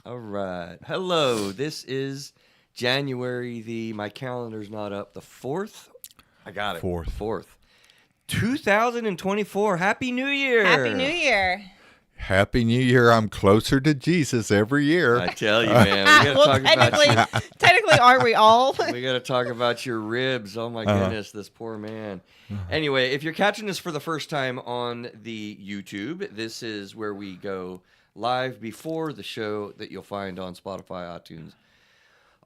All right. Hello. This is January my calendar's not up, the 4th. I got it. 4th. 2024. Happy New Year. Happy New Year. Happy New Year. I'm closer to Jesus every year. I tell you, man. We gotta talk about technically, aren't we all? We got to talk about your ribs. Oh, my goodness, this poor man. Anyway, if you're catching this for the first time on the YouTube, this is where we go live before the show that you'll find on Spotify, iTunes,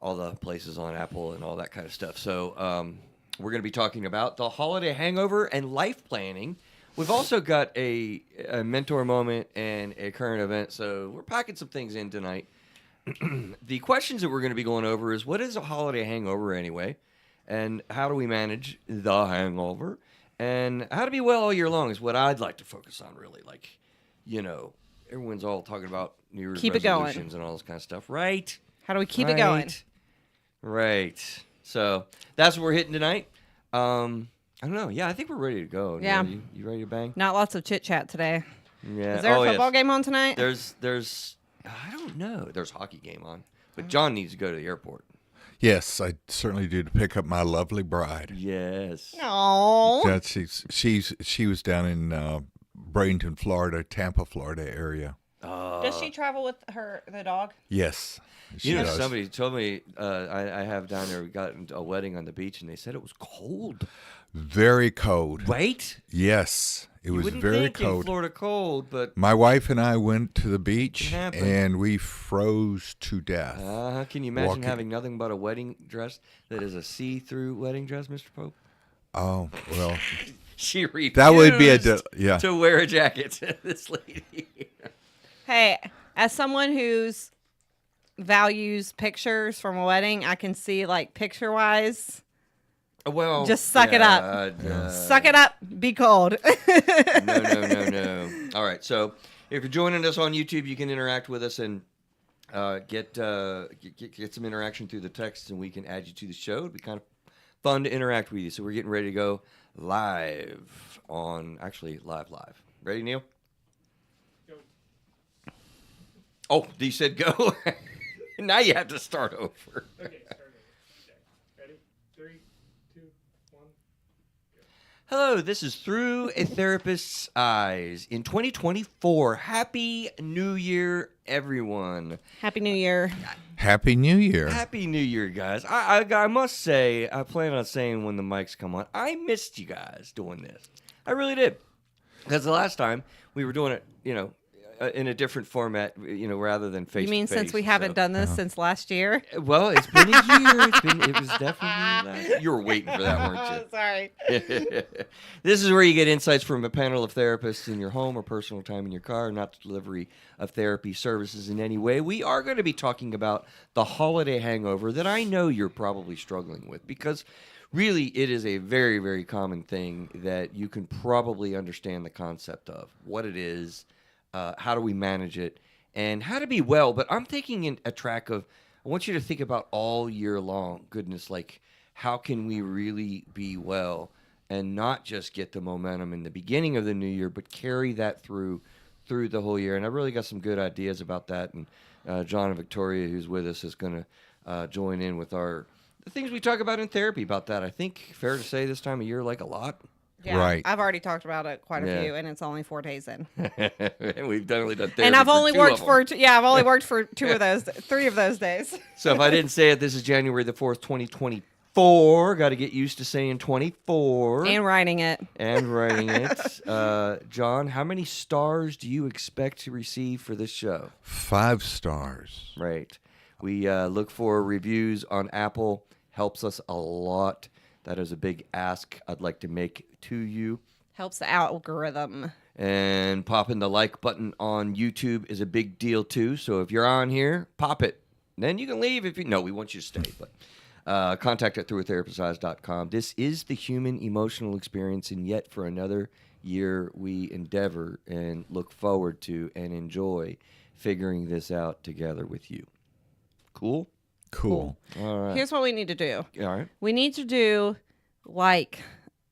all the places on Apple and all that kind of stuff. So we're going to be talking about the holiday hangover and life planning. We've also got a mentor moment and a current event, so we're packing some things in tonight. The questions that we're going to be going over is, what is a holiday hangover anyway? And how do we manage the hangover? And how to be well all year long is what I'd like to focus on, really. Like, everyone's all talking about New Year's resolutions and all this kind of stuff, right? How do we keep it going? Right. So that's what we're hitting tonight. I don't know. Yeah, I think we're ready to go. Yeah. You ready to bang? Not lots of chit chat today. Yeah. Is there a football game on tonight? There's I don't know. There's a hockey game on, but John needs to go to the airport. Yes, I certainly do, to pick up my lovely bride. Yes. No. She was down in Bradenton, Florida, Tampa, Florida area. Does she travel with the dog? Yes. She does. Somebody told me I have down there. We got a wedding on the beach, and they said it was cold. Very cold. Right? Yes, it was wouldn't very think cold. In Florida cold, but my wife and I went to the beach, What happened? and we froze to death. Can you imagine Walking. having nothing but a wedding dress that is a see-through wedding dress, Mr. Pope? Oh, well, She refused that would be yeah. to wear a jacket. This lady. Hey, as someone who's values pictures from a wedding, I can see, like, picture-wise. Well, Just suck it up. Suck it up. Be cold. No. All right. So if you're joining us on YouTube, you can interact with us and get some interaction through the text, and we can add you to the show. It'd be kind of fun to interact with you. So we're getting ready to go live. Ready, Neil? Go. Oh, you said go. Now you have to start over. Okay, start over. Okay. Ready? 3, 2, 1. Hello, this is Through a Therapist's Eyes. In 2024, Happy New Year, everyone. Happy New Year. Happy New Year. Happy New Year, guys. I must say, I plan on saying when the mics come on, I missed you guys doing this. I really did. Because the last time we were doing it, in a different format, rather than face-to-face. You mean since we haven't done this since last year? Well, it's been a year. It was definitely last year. You were waiting for that, weren't you? Sorry. This is where you get insights from a panel of therapists in your home or personal time in your car, not the delivery of therapy services in any way. We are going to be talking about the holiday hangover that I know you're probably struggling with, because really it is a very, very common thing that you can probably understand the concept of, what it is, how do we manage it, and how to be well. But I'm taking in a track of, I want you to think about all year long. Goodness, like, how can we really be well and not just get the momentum in the beginning of the new year, but carry that through the whole year? And I really got some good ideas about that. And John and Victoria, who's with us, is going to join in with the things we talk about in therapy about that. I think fair to say this time of year, like a lot. Yeah, Right. I've already talked about it quite a Yeah. few, and it's only 4 days in. We've definitely done therapy. And I've only worked for I've only worked for 3 of those days. So if I didn't say it, this is January the 4th, 2024. Got to get used to saying 24. And writing it. And writing it. John, how many stars do you expect to receive for this show? 5 stars. Right. We look for reviews on Apple. Helps us a lot. That is a big ask I'd like to make to you. Helps the algorithm. And popping the like button on YouTube is a big deal too. So if you're on here, pop it. Then you can leave if you... No, we want you to stay. But contact at throughatherapist's.com. This is the human emotional experience, and yet for another year we endeavor and look forward to and enjoy figuring this out together with you. Cool? Cool. All right. Here's what we need to do. All right. We need to do, like,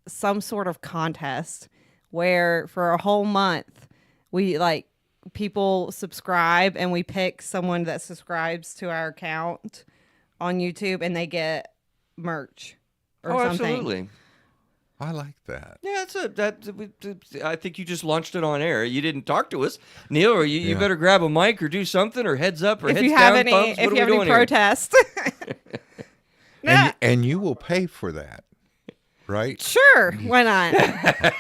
some sort of contest where for a whole month we, like, people subscribe and we pick someone that subscribes to our account on YouTube and they get merch or Oh, something. absolutely. I like that. Yeah, I think you just launched it on air. You didn't talk to us, Neil. Or you Yeah. better grab a mic or do something, or heads up, or If heads you have down. any, thumbs. if What you are have we any doing here? protests, And you will pay for that, right? sure, why not?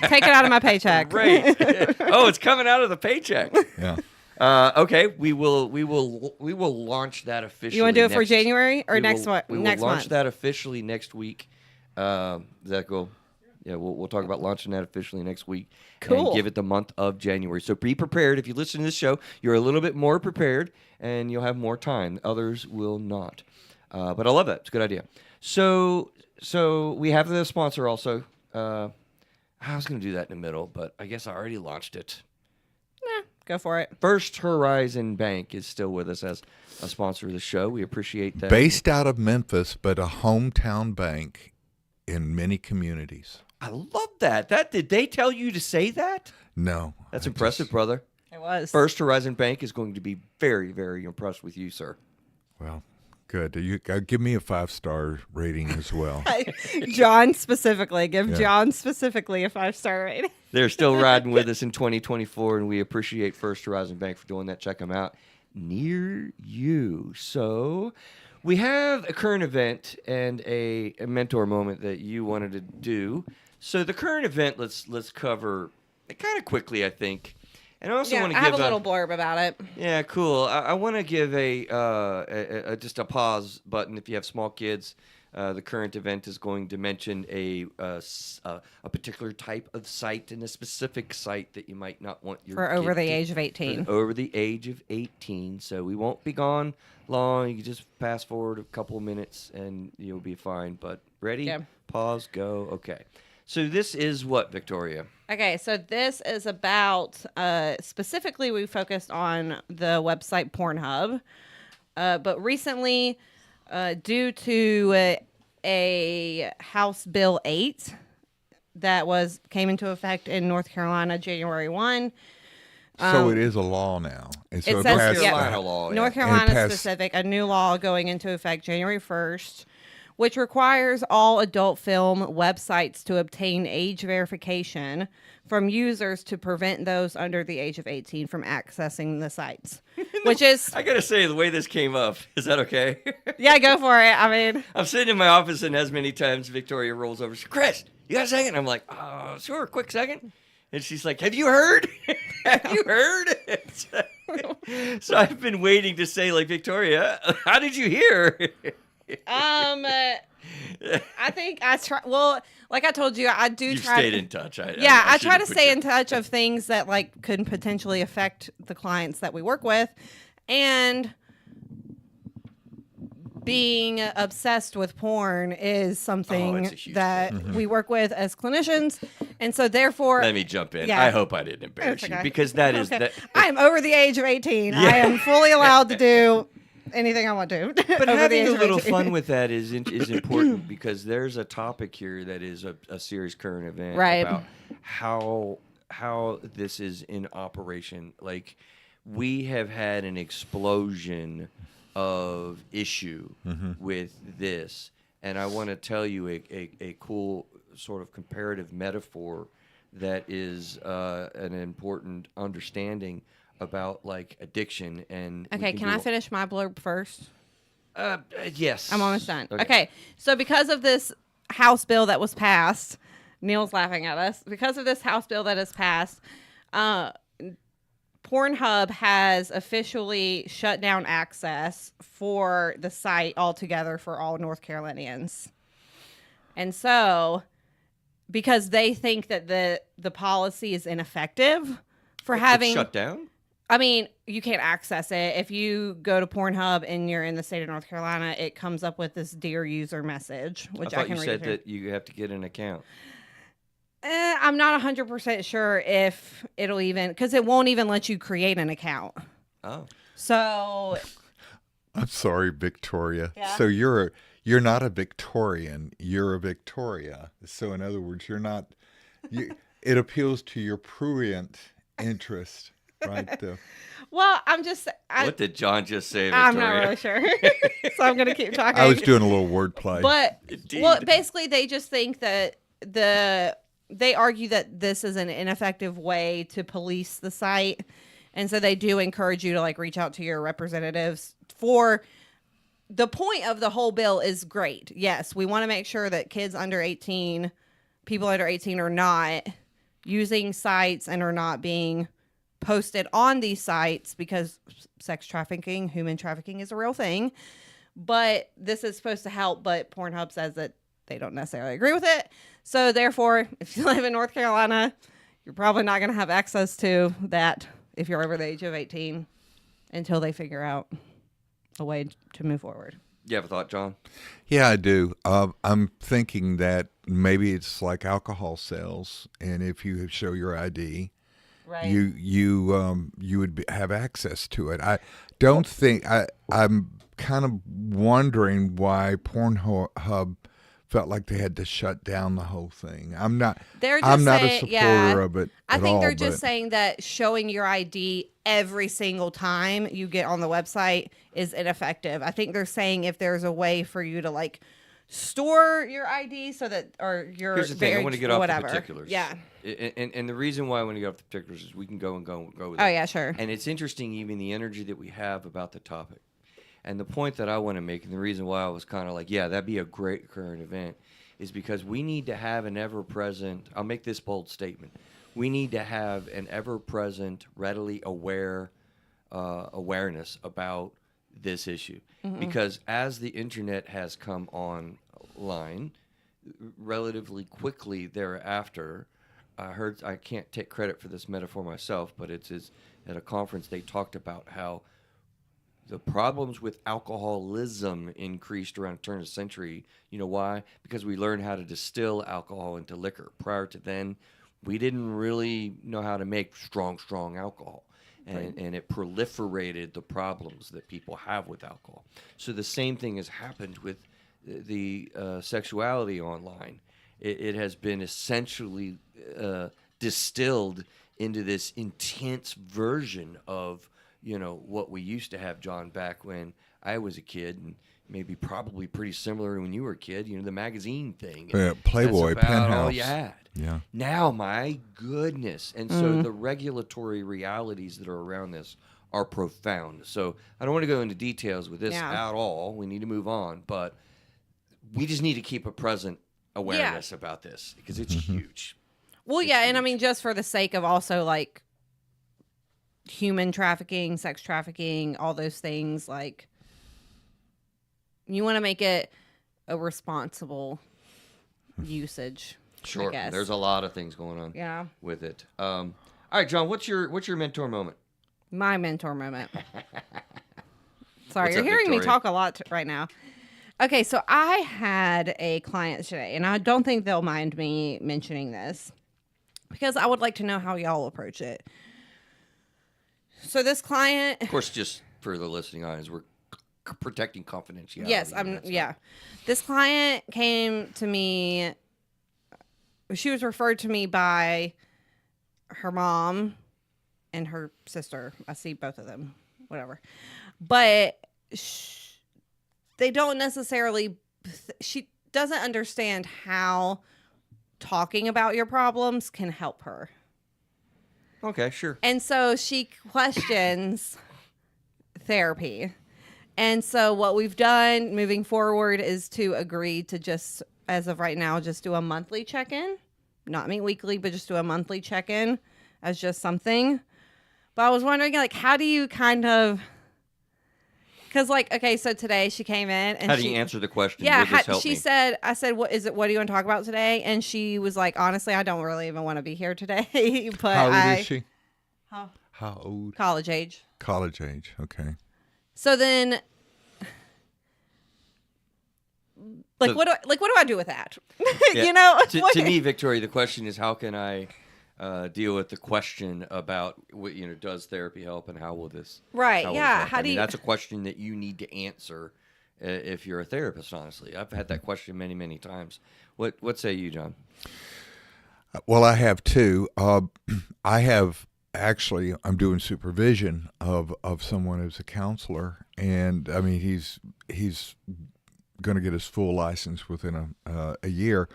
Take it out of my paycheck. Great. Oh, it's coming out of the paycheck. Yeah. Okay, we will launch that officially. You want to do it for next- January or we next will, month? We will Next launch month. that officially next week. Does that go? Yeah, we'll talk about launching that officially next week. Cool. And give it the month of January. So be prepared. If you listen to this show, you're a little bit more prepared, and you'll have more time. Others will not. But I love that. It's a good idea. So we have the sponsor also. I was going to do that in the middle, but I guess I already launched it. Go for it. First Horizon Bank is still with us as a sponsor of the show. We appreciate that. Based out of Memphis, but a hometown bank in many communities. I love that. Did they tell you to say that? No. That's I impressive, just- brother. It was. First Horizon Bank is going to be very, very impressed with you, sir. Well, good. You give me a 5-star rating as well. John specifically. Give Yeah. John specifically a 5-star rating. They're still riding with us in 2024, and we appreciate First Horizon Bank for doing that. Check them out near you. So we have a current event and a mentor moment that you wanted to do. So the current event, let's cover kind of quickly, I think. And I also Yeah, want I to have give a little blurb about it. Yeah, cool. I want to give just a pause button if you have small kids. The current event is going to mention a particular type of site and a specific site that you might not want your For kid over the to- age of 18. for over the age of 18. So we won't be gone long. You can just fast forward a couple of minutes and you'll be fine. But ready? Yeah. Pause. Go. Okay. So this is what, Victoria? Okay, so this is about, specifically we focused on the website Pornhub. But recently, due to a House Bill 8 that came into effect in North Carolina January 1. So it is a law now. And so It it says- passed- yeah. Carolina law. North yeah. Carolina passed- specific, a new law going into effect January 1st, which requires all adult film websites to obtain age verification from users to prevent those under the age of 18 from accessing the sites. Which is, I gotta say, the way this came up, is that okay? yeah, go for it. I mean, I'm sitting in my office, and as many times Victoria rolls over, she says, Chris, you got a second? I'm like, sure, quick second. And she's like, have you heard? Have you heard? So I've been waiting to say, like, Victoria, how did you hear? I think I try. Well, like I told you, I do You've try. stayed in touch. I I try should've to put stay you- in touch of things that like could potentially affect the clients that we work with, and being obsessed with porn is something it's a huge that we work with as clinicians, and so therefore, Let me jump in. Yeah. I hope I didn't embarrass It's you okay. because that is Okay. that. I am over the age of 18. I am fully allowed to do anything I want to. But over the having age a of little 18. fun with that is important because there's a topic here that is a serious current event Right. about how this is in operation. Like we have had an explosion of issue with this, and I want to tell you a cool sort of comparative metaphor that is an important understanding about like addiction and we Okay, can do- I finish my blurb first? Yes. I'm almost done. Okay. So because of this House bill that was passed, Neil's laughing at us. Because of this House bill that is passed, Pornhub has officially shut down access for the site altogether for all North Carolinians. And so, because they think that the policy is ineffective for It's having shut down. I mean, you can't access it. If you go to Pornhub and you're in the state of North Carolina, it comes up with this "Dear User" message, which I I thought can you read. said here. that you have to get an account. I'm not 100% sure if it'll even, because it won't even let you create an account. Oh. So, I'm sorry, Victoria. Yeah? So you're not a Victorian. You're a Victoria. So in other words, you're not. It appeals to your prurient interest right? Well, I'm just. What did John just say, I'm Victoria? not really sure, so I'm gonna keep talking. I was doing a little wordplay. But Indeed. well, basically, they just think that they argue that this is an ineffective way to police the site, and so they do encourage you to like reach out to your representatives. For the point of the whole bill is great. Yes, we want to make sure that kids under 18, people under 18, are not using sites and are not being posted on these sites, because sex trafficking, human trafficking is a real thing. But this is supposed to help, but Pornhub says that they don't necessarily agree with it. So therefore, if you live in North Carolina, you're probably not going to have access to that if you're over the age of 18 until they figure out a way to move forward. You have a thought, John? Yeah, I do. I'm thinking that maybe it's like alcohol sales, and if you show your ID, Right. you would have access to it. I don't think I'm kind of wondering why Pornhub felt like they had to shut down the whole thing. I'm not They're just I'm not a saying- supporter yeah. of it. I at think all, they're just but- saying that showing your ID every single time you get on the website is ineffective. I think they're saying if there's a way for you to like store your ID so that, or your Here's the thing. I want to get off whatever. the particulars. Yeah. And the reason why I want to get off the particulars is we can go with Oh it. yeah, sure. And it's interesting, even the energy that we have about the topic. And the point that I want to make, and the reason why I was kind of like, yeah, that'd be a great current event, is because we need to have an ever-present, I'll make this bold statement, we need to have an ever-present, readily aware awareness about this issue. Because as the internet has come online, relatively quickly thereafter, I can't take credit for this metaphor myself, but it's at a conference they talked about how the problems with alcoholism increased around the turn of the century. You know why? Because we learned how to distill alcohol into liquor. Prior to then, we didn't really know how to make strong alcohol. And it proliferated the problems that people have with alcohol. So the same thing has happened with the sexuality online. It has been essentially distilled into this intense version of, you know, what we used to have, John, back when I was a kid, and maybe probably pretty similar to when you were a kid, you know, the magazine thing. Yeah, Playboy, That's about all Penthouse. you had. Yeah. Now, my goodness. And so the regulatory realities that are around this are profound. So I don't want to go into details with this at all. We need to move on. But we just need to keep a present awareness about this because it's huge. Well, yeah, and I mean, just for the sake of also like human trafficking, sex trafficking, all those things, like you want to make it a responsible usage. Sure. I guess. There's a lot of things going on Yeah. with it. All right, John, what's your mentor moment? My mentor moment. Sorry, What's you're up, hearing me Victoria? talk a lot right now. Okay, so I had a client today, and I don't think they'll mind me mentioning this because I would like to know how y'all approach it. So this client, Of course, just for the listening audience, we're protecting confidentiality. yes, This client came to me. She was referred to me by her mom and her sister. I see both of them, whatever. But they don't necessarily, she doesn't understand how talking about your problems can help her. Okay, sure. And so she questions therapy. And so what we've done moving forward is to agree to just, as of right now, just do a monthly check-in. Not meet weekly, but just do a monthly check-in as just something. But I was wondering, like, how do you kind of... Because, like, okay, so today she came in and How do you answer the question? Yeah, Will this help she me? said, I said, what is it? What do you want to talk about today? And she was like, honestly, I don't really even want to be here today. But How old is she? How? How old? College age. College age. Okay. So then, like, So- what do I do with that? Yeah, You know, what- to me, Victoria, the question is how can I deal with the question about does therapy help and how will this Right, how will yeah, this help? how I do mean, you- that's a question that you need to answer if you're a therapist. Honestly, I've had that question many times. What say you, John? Well, I have two. I have actually I'm doing supervision of someone who's a counselor, and I mean he's going to get his full license within a year.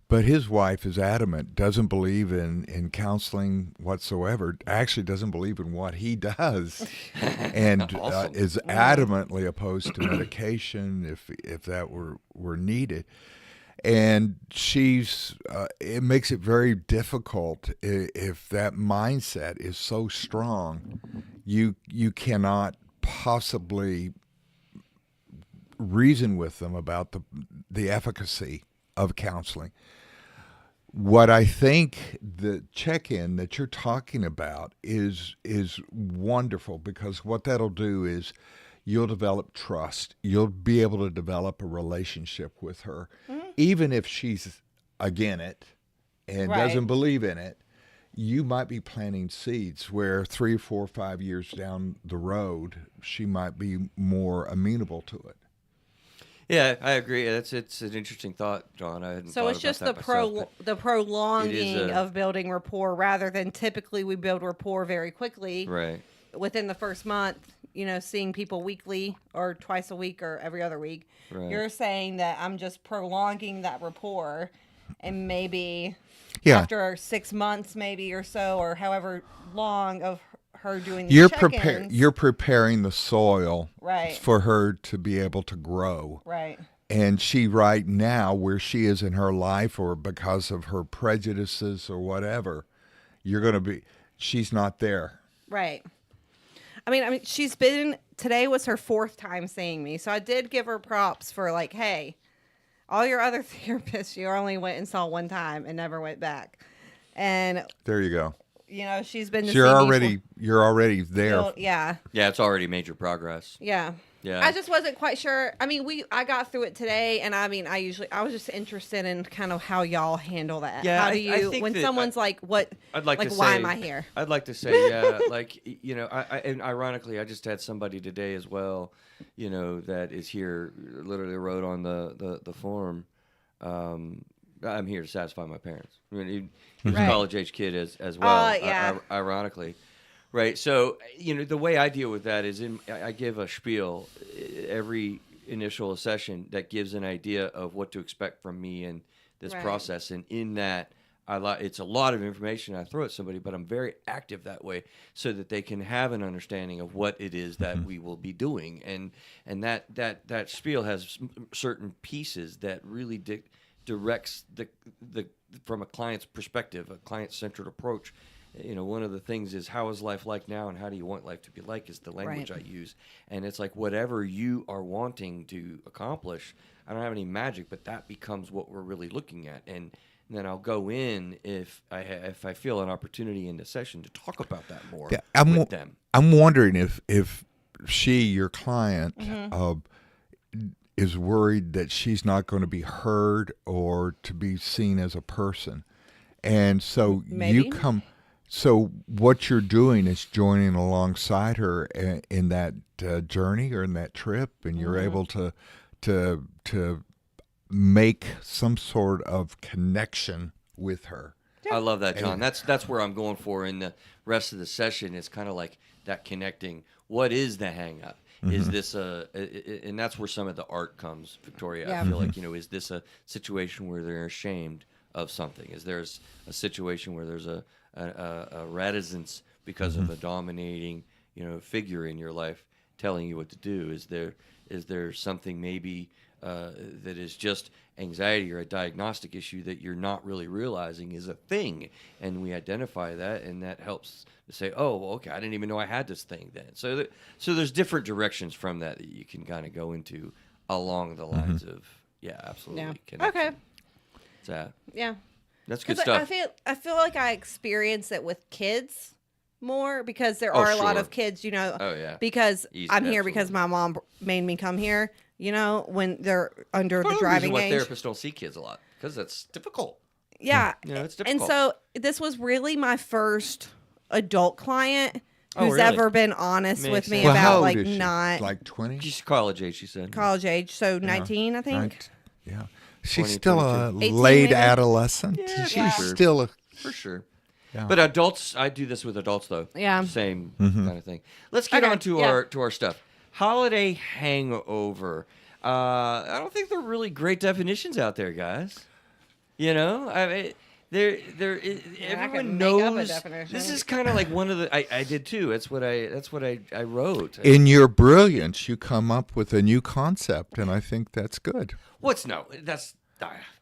But his wife is adamant, doesn't believe in counseling whatsoever, actually doesn't believe in what he does, and Awesome. is adamantly opposed to medication if that were needed. And it makes it very difficult if that mindset is so strong. You cannot possibly reason with them about the efficacy of counseling. What I think the check-in that you're talking about is wonderful, because what that'll do is you'll develop trust. You'll be able to develop a relationship with her, even if she's against it and Right. doesn't believe in it. You might be planting seeds where 3, 4, 5 years down the road, she might be more amenable to it. Yeah, I agree. It's an interesting thought, John. I hadn't So thought it's just about that myself, but the prolonging a- of building rapport rather than typically we build rapport very quickly right. within the first month, seeing people weekly or twice a week or every other week. Right. You're saying that I'm just prolonging that rapport, and maybe Yeah. after 6 months maybe or so, or however long of her doing the You're check-ins. you're preparing the soil Right. for her to be able to grow. Right. And she right now, where she is in her life, or because of her prejudices or whatever, she's not there. Right. I mean, today was her 4th time seeing me. So I did give her props for like, hey, all your other therapists, you only went and saw one time and never went back. And, There you go. she's been to So see me you're already there. yeah. Yeah, it's already major progress. Yeah. Yeah. I just wasn't quite sure. I mean, I got through it today, and I mean, I was just interested in kind of how y'all handle that. Yeah, How do I you, think when that someone's like, what, I'd like to why say, am I here? I'd like to say, yeah, like, and ironically, I just had somebody today as well, that is here, literally wrote on the form, I'm here to satisfy my parents. I mean, he was Right. a college-age kid as well, yeah. ironically. Right, so, the way I deal with that is I give a spiel every initial session that gives an idea of what to expect from me in this Right. process, and in that, it's a lot of information I throw at somebody, but I'm very active that way so that they can have an understanding of what it is that we will be doing, and that spiel has certain pieces that really directs the from a client's perspective, a client-centered approach. One of the things is, how is life like now, and how do you want life to be like, is the language Right. I use. And it's like, whatever you are wanting to accomplish, I don't have any magic, but that becomes what we're really looking at. And then I'll go in if I feel an opportunity in the session to talk about that more with them. I'm wondering if she, your client, is worried that she's not going to be heard or to be seen as a person. And so Maybe. So what you're doing is joining alongside her in that journey or in that trip, and you're able to make some sort of connection with her. I love that, John. That's where I'm going for in the rest of the session. It's kind of like that connecting. What is the hang up? Is this and that's where some of the art comes, Victoria. Yeah. I feel like, is this a situation where they're ashamed of something? Is there a situation where there's a reticence because of a dominating, figure in your life telling you what to do? Is there something maybe that is just anxiety or a diagnostic issue that you're not really realizing is a thing? And we identify that, and that helps to say, oh, well, okay, I didn't even know I had this thing then. So there's different directions from that you can kind of go into along the lines of, yeah, absolutely. Yeah. Connection. Okay. So, Yeah. that's good 'Cause stuff. I feel like I experience it with kids more, because there Oh, are a lot sure. of kids, Oh, yeah. because Easy, I'm here because absolutely. my mom made me come here, when they're under Part the of driving reason why age. therapists don't see kids a lot, because that's difficult. Yeah. It's And difficult. so this was really my first adult client Oh, who's really? ever been honest Makes with me sense. Well, how about old like is she? not Like 20? She's college age, she said. college age. So 19, I think. Right. Yeah. She's 20, still a 18 late maybe? adolescent. Yeah, She's for sure. still a For sure. Yeah. But adults, I do this with adults though. Yeah. Same Mm-hmm. kind of thing. Let's get Okay, on to yeah. our stuff. Holiday hangover. I don't think there are really great definitions out there, guys. You know, I mean, I everyone can make up a knows. definition. This is kind of like one of the. I did too. That's what I wrote. In your brilliance, you come up with a new concept, and I think that's good. What's no? That's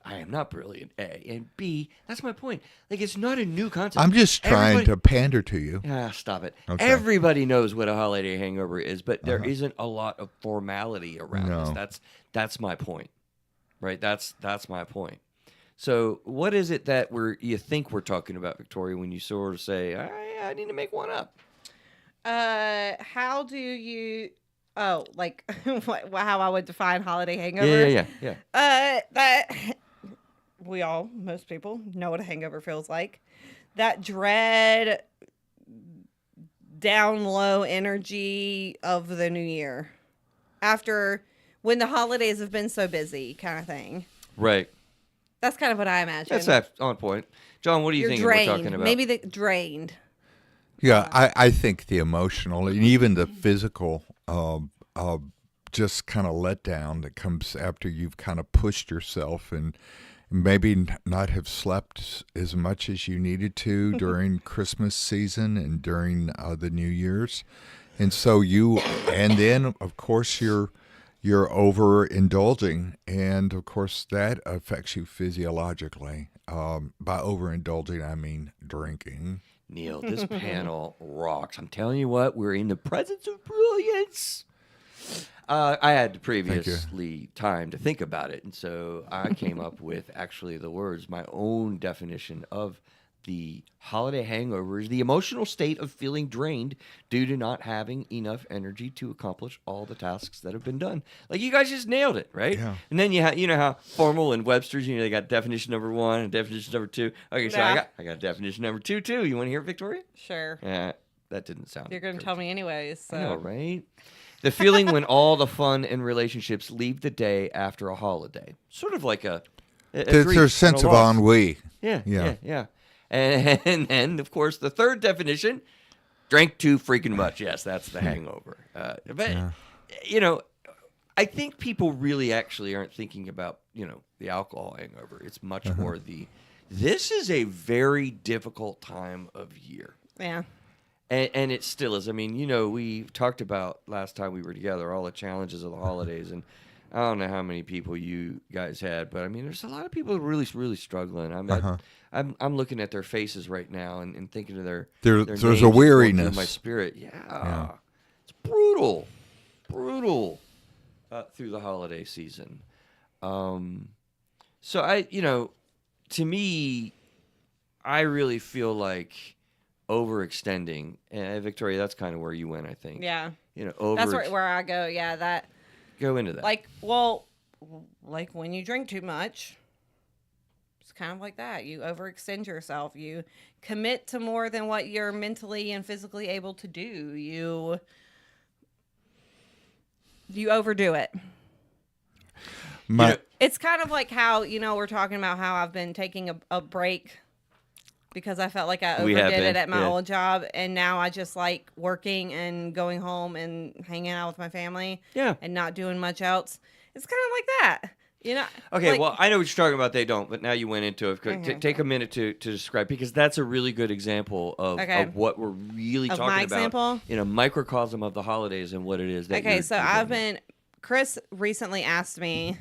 I am not brilliant. A and B. That's my point. Like it's not a new concept. I'm just trying Everybody- to pander to you. Ah, stop it. Okay. Everybody knows what a holiday hangover is, but there isn't a lot of formality around No. this. That's my point, right? That's my point. So, what is it that you think we're talking about, Victoria, when you sort of say, I need to make one up? How do you? Oh, like how I would define holiday hangover? Yeah. That most people know what a hangover feels like. That dread, down low energy of the new year, after when the holidays have been so busy, kind of thing. Right. That's kind of what I imagine. That's on point. John, what do you You're think drained. we're talking about? Maybe drained. Yeah, I think the emotional and even the physical just kind of let down that comes after you've kind of pushed yourself and maybe not have slept as much as you needed to during Christmas season and during the New Year's. And so and then of course you're overindulging, and of course that affects you physiologically. By overindulging, I mean drinking. Neil, this panel rocks. I'm telling you what, we're in the presence of brilliance. I had previously time to think about it, and so I came up with actually the words. My own definition of the holiday hangover is the emotional state of feeling drained due to not having enough energy to accomplish all the tasks that have been done. Like you guys just nailed it, right? Yeah. And then you know how formal and Webster's, they got definition number 1 and definition number 2. Okay, so Yeah. I got definition number 2 too. You want to hear it, Victoria? Sure. Yeah, that didn't sound. You're going to tell me anyways. So. I know, right? The feeling when all the fun and relationships leave the day after a holiday. Sort of like a There's grief a and sense of loss. ennui. Yeah. And then, of course, the third definition, drank too freaking much. Yes, that's the hangover. I think people really actually aren't thinking about, the alcohol hangover. It's much more this is a very difficult time of year. Yeah. And it still is. I mean, we talked about last time we were together, all the challenges of the holidays. And I don't know how many people you guys had, but I mean, there's a lot of people really, really struggling. I'm looking at their faces right now and thinking of their There's names a going weariness. through my spirit. Yeah. It's brutal through the holiday season. So to me, I really feel like overextending. And Victoria, that's kind of where you went, I think. Yeah. Over. That's where I go. Yeah. That. Go into that. Like when you drink too much, it's kind of like that. You overextend yourself. You commit to more than what you're mentally and physically able to do. You overdo it. It's kind of like how, we're talking about how I've been taking a break because I felt like I overdid it at my old job, and now I just like working and going home and hanging out with my family, and not doing much else. It's kind of like that, Okay, well, I know what you're talking about. They don't, but now you went into it. Take a minute to describe, because that's a really good example of what we're really Of talking my about example? in a microcosm of the holidays and what it is. Chris recently asked me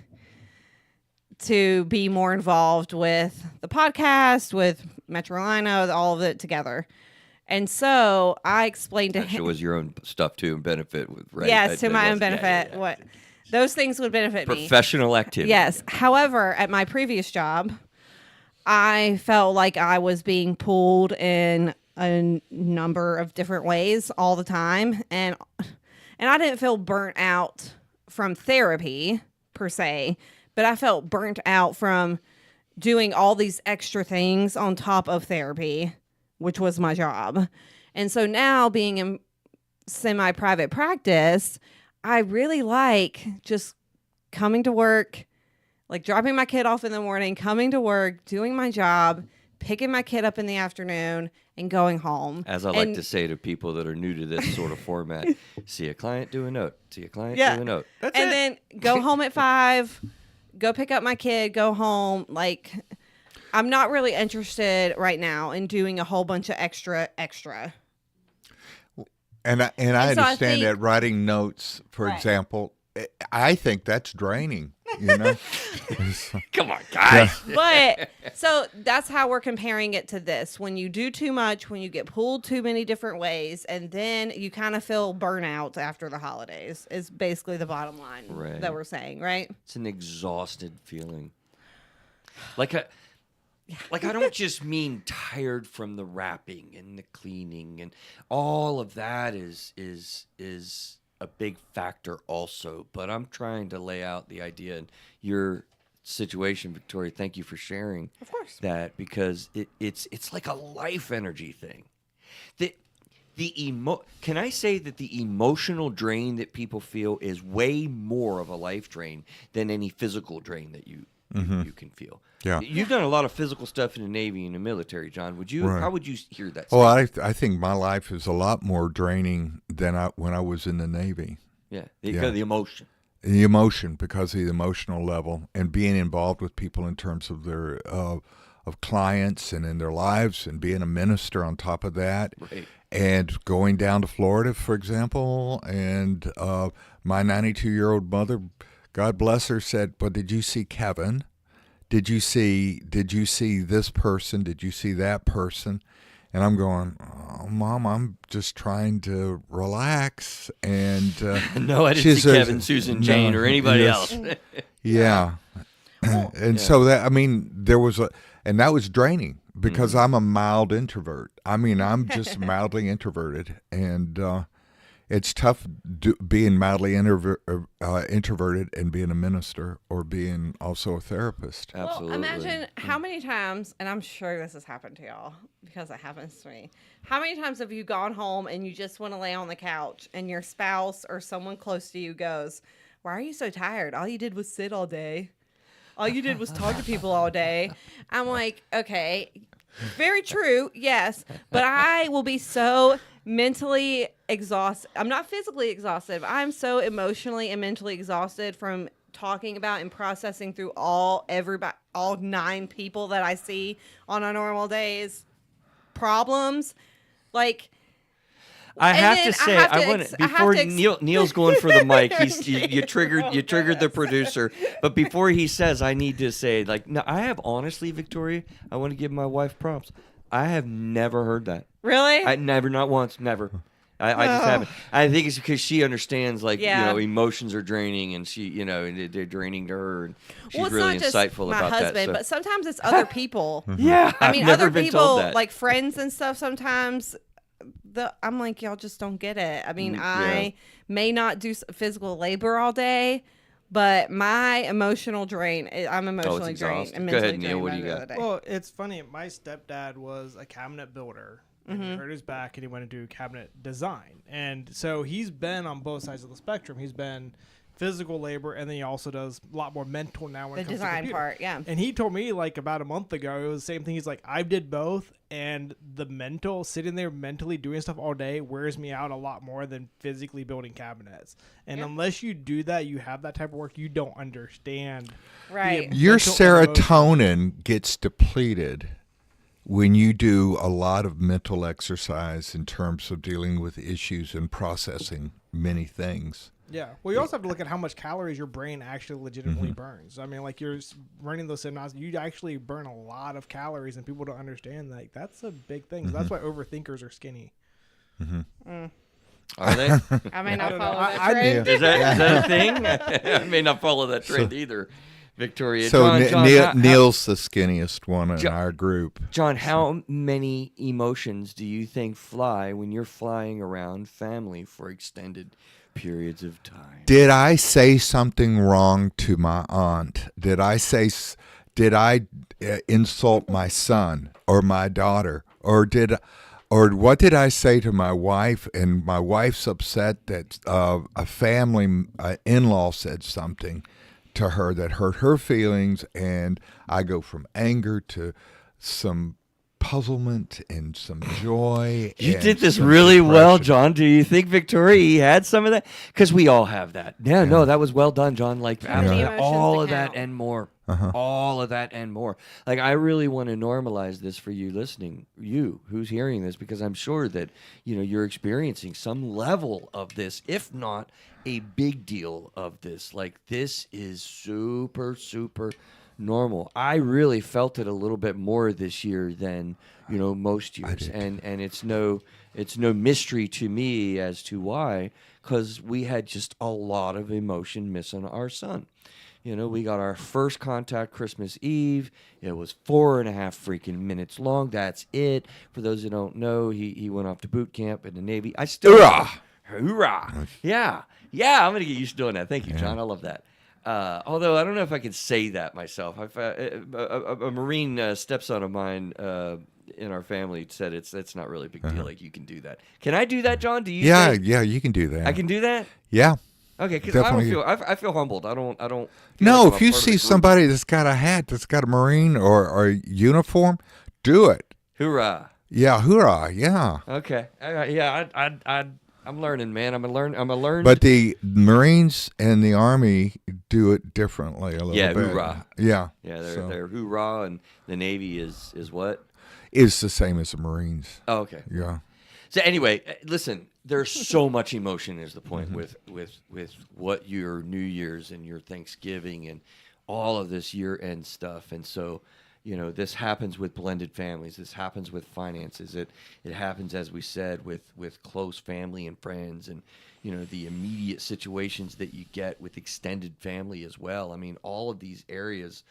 to be more involved with the podcast, with Metrolina, all of it together. And so I explained to Actually, him. was your own stuff too and benefit with, right? Yes, to my own benefit. What those things would benefit me. Professional activity. Yes. However, at my previous job, I felt like I was being pulled in a number of different ways all the time, and I didn't feel burnt out from therapy per se, but I felt burnt out from doing all these extra things on top of therapy, which was my job. And so now, being in semi-private practice, I really like just coming to work, like dropping my kid off in the morning, coming to work, doing my job, picking my kid up in the afternoon, and going home. As I like And- to say to people that are new to this sort of format, see a client, do a note. See a client, Yeah. do a note. That's and it. then go home at 5, go pick up my kid, go home. Like, I'm not really interested right now in doing a whole bunch of extra. And I so I understand think- that writing notes, for Right. example, I think that's draining. You know, Come on, guys. But so that's how we're comparing it to this. When you do too much, when you get pulled too many different ways, and then you kind of feel burnout after the holidays is basically the bottom line Right. that we're saying, right? It's an exhausted feeling. Like I don't just mean tired from the wrapping and the cleaning and all of that is a big factor also. But I'm trying to lay out the idea in your situation, Victoria. Thank you for sharing that, because it's like a life energy thing. Can I say that the emotional drain that people feel is way more of a life drain than any physical drain that you can feel? Yeah. You've done a lot of physical stuff in the Navy and the military, John. Would you? Right. How would you hear that? well, I think my life is a lot more draining than when I was in the Navy. Yeah, because of the emotion. The emotion, because of the emotional level, and being involved with people in terms of their of clients and in their lives, and being a minister on top of that, Right. and going down to Florida, for example, and my 92-year-old mother, God bless her, said, "But did you see Kevin? Did you see this person? Did you see that person?" And I'm going, "Oh, Mom, I'm just trying to relax." And No, I she didn't see says- Kevin, Susan, Jane, or anybody yes. else. Yeah. And so that, I mean, and that was draining because I'm a mild introvert. I mean, I'm just mildly introverted, and it's tough being mildly introverted and being a minister or being also a therapist. Absolutely. Well, imagine how many times, and I'm sure this has happened to y'all because it happens to me. How many times have you gone home and you just want to lay on the couch and your spouse or someone close to you goes, "Why are you so tired? All you did was sit all day. All you did was talk to people all day." I'm like, okay, very true, yes, but I will be so mentally exhausted. I'm not physically exhausted, but I'm so emotionally and mentally exhausted from talking about and processing through all 9 people that I see on a normal day's problems. Like, I And have then to say, I have I to want ex- to I have before to ex- Neil's going for the mic. You triggered the producer, but before he says, I need to say, like, no, I have honestly, Victoria, I want to give my wife props. I have never heard that. really? Not once, never. I just haven't. I think it's because she understands, like, Yeah. emotions are draining, and she, and they're draining to her, and she's Well, it's really not just insightful my about husband, that. So. but sometimes it's other people. Yeah, I mean, I've never other been people, told that. like friends and stuff, sometimes I'm like, y'all just don't get it. I mean, I may not do physical labor all day, but my emotional drain, I'm emotionally drained. exhausting. And Go ahead, mentally Neil, drained what by do you the got? other day. Well, it's funny. My stepdad was a cabinet builder. And he hurt his back, and he went into cabinet design. And so he's been on both sides of the spectrum. He's been physical labor, and then he also does a lot more mental now when The it comes to design computer. part, yeah. And he told me, like, about a month ago, it was the same thing. He's like, I did both, and the mental, sitting there mentally doing stuff all day wears me out a lot more than physically building cabinets. And unless you do that, you have that type of work, you don't understand. Right. Your mental and emotional. serotonin gets depleted when you do a lot of mental exercise in terms of dealing with issues and processing many things. Yeah. Well, you also have to look at how much calories your brain actually legitimately burns. I mean, like, you're running those seminars, you actually burn a lot of calories, and people don't understand that. Like, that's a big thing. So that's why overthinkers are skinny. Are they? I may not don't follow know. that I- trend. Is that a thing? I may not follow that trend either, Victoria. So John, Neil's the skinniest one in John- our group. John, how many emotions do you think fly when you're flying around family for extended periods of time? Did I say something wrong to my aunt? Did I insult my son or my daughter, or what did I say to my wife? And my wife's upset that a family in-law said something to her that hurt her feelings, and I go from anger to some puzzlement and some joy. You and did this some really well, depression. John. Do you think Victoria had some of that? Because we all have that. Yeah, no, that was well done, John. Like many absolutely, emotions all to of that count. and more. Uh-huh. All of that and more. Like I really want to normalize this for you listening, you who's hearing this, because I'm sure that you're experiencing some level of this, if not a big deal of this. Like this is super, super normal. I really felt it a little bit more this year than most years, and it's no mystery to me as to why, because we had just a lot of emotion missing our son. We got our first contact Christmas Eve. It was 4.5 freaking minutes long. That's it. For those who don't know, he went off to boot camp in the Navy. I still Hoorah! Hoorah! Yeah. I'm gonna get used to doing that. Thank you, John. I love that. Although I don't know if I could say that myself. A Marine stepson of mine in our family said it's not really a big deal. Like you can do that. Can I do that, John? Do you? Yeah, think yeah, you can do that. I can do that. Yeah. Okay, because I don't Definitely. feel I feel humbled. I don't. Feel No, like I'm if a you part of see the group. somebody that's got a hat, that's got a Marine or a uniform, do it. Hoorah! Yeah, hoorah! Yeah. Okay, I'm learning, man. I'm a learn. But the Marines and the Army do it differently a little Yeah, bit. hoorah. Yeah. yeah, so they're hoorah, and the Navy is what? it's the same as the Marines. Oh, okay. Yeah. So anyway, listen. There's so much emotion. Is the point with what your New Year's and your Thanksgiving and all of this year-end stuff, and so this happens with blended families. This happens with finances. It happens, as we said, with close family and friends, and the immediate situations that you get with extended family as well. I mean, all of these areas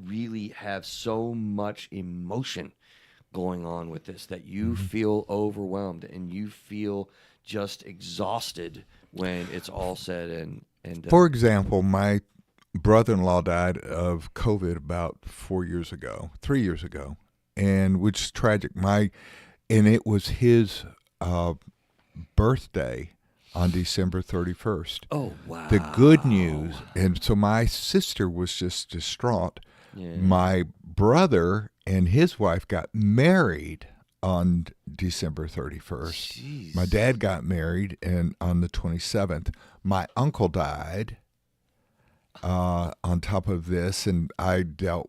really have so much emotion going on with this that you feel overwhelmed and you feel just exhausted when it's all said and done. For example, my brother-in-law died of COVID about 3 years ago, and which is tragic. And it was his birthday on December 31st. Oh wow! The good news, and so my sister was just distraught. Yeah. My brother and his wife got married on December 31st. Jeez. My dad got married on the 27th. My uncle died on top of this, and I dealt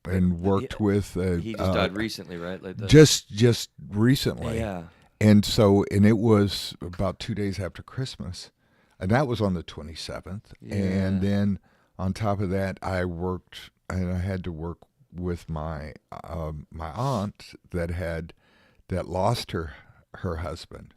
and worked with. He just died recently, right? Like just recently. Yeah. And it was about 2 days after Christmas, and that was on the 27th. Yeah. And then on top of that, I had to work with my aunt that lost her husband,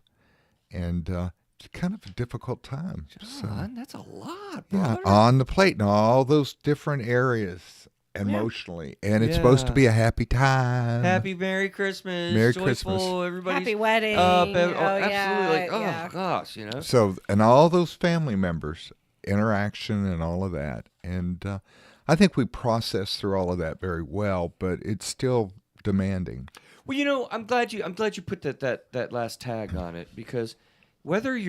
and it's kind of a difficult time. John, that's a lot, Yeah, brother. on the plate and all those different areas emotionally, and it's supposed to Yeah. be a happy time. Happy Merry Christmas. Merry joyful, Christmas. Everybody's Happy wedding. up. Oh, Absolutely. yeah, Like, oh yeah. gosh, So, and all those family members, interaction and all of that. And I think we process through all of that very well, but it's still demanding. Well, I'm glad you put that last tag on it, because whether whether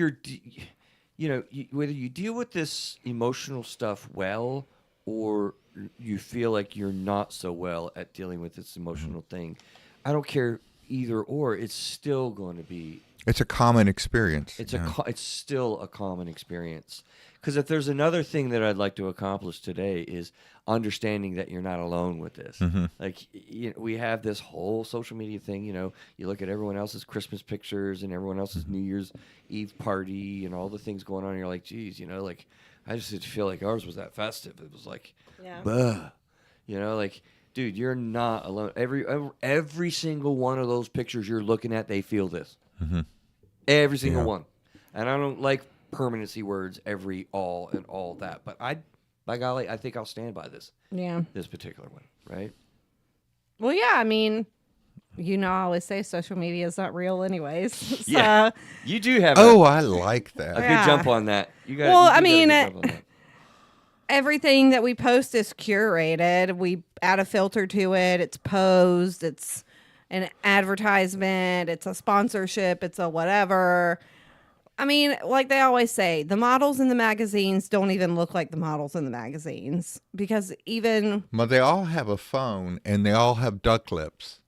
you deal with this emotional stuff well, or you feel like you're not so well at dealing with this emotional thing, I don't care either or. It's still going to be. It's a common experience. It's it's still a common experience. Because if there's another thing that I'd like to accomplish today is understanding that you're not alone with this. Like, we have this whole social media thing. You look at everyone else's Christmas pictures and everyone else's New Year's Eve party and all the things going on. And you're like, geez, like I just didn't feel like ours was that festive. It was like, bah. Like, dude, you're not alone. Every single one of those pictures you're looking at, they feel this. Every single one. And I don't like permanency words, all that. But by golly, I think I'll stand by this particular one, right? Well, yeah, I mean, I always say social media is not real anyways. So, Yeah. You do have I like a that. good jump on that. You got. Well, you do I got a mean, good jump on that. everything that we post is curated. We add a filter to it. It's posed. It's an advertisement. It's a sponsorship. It's a whatever. I mean, like they always say, the models in the magazines don't even look like the models in the magazines, because even But they all have a phone and they all have duck lips.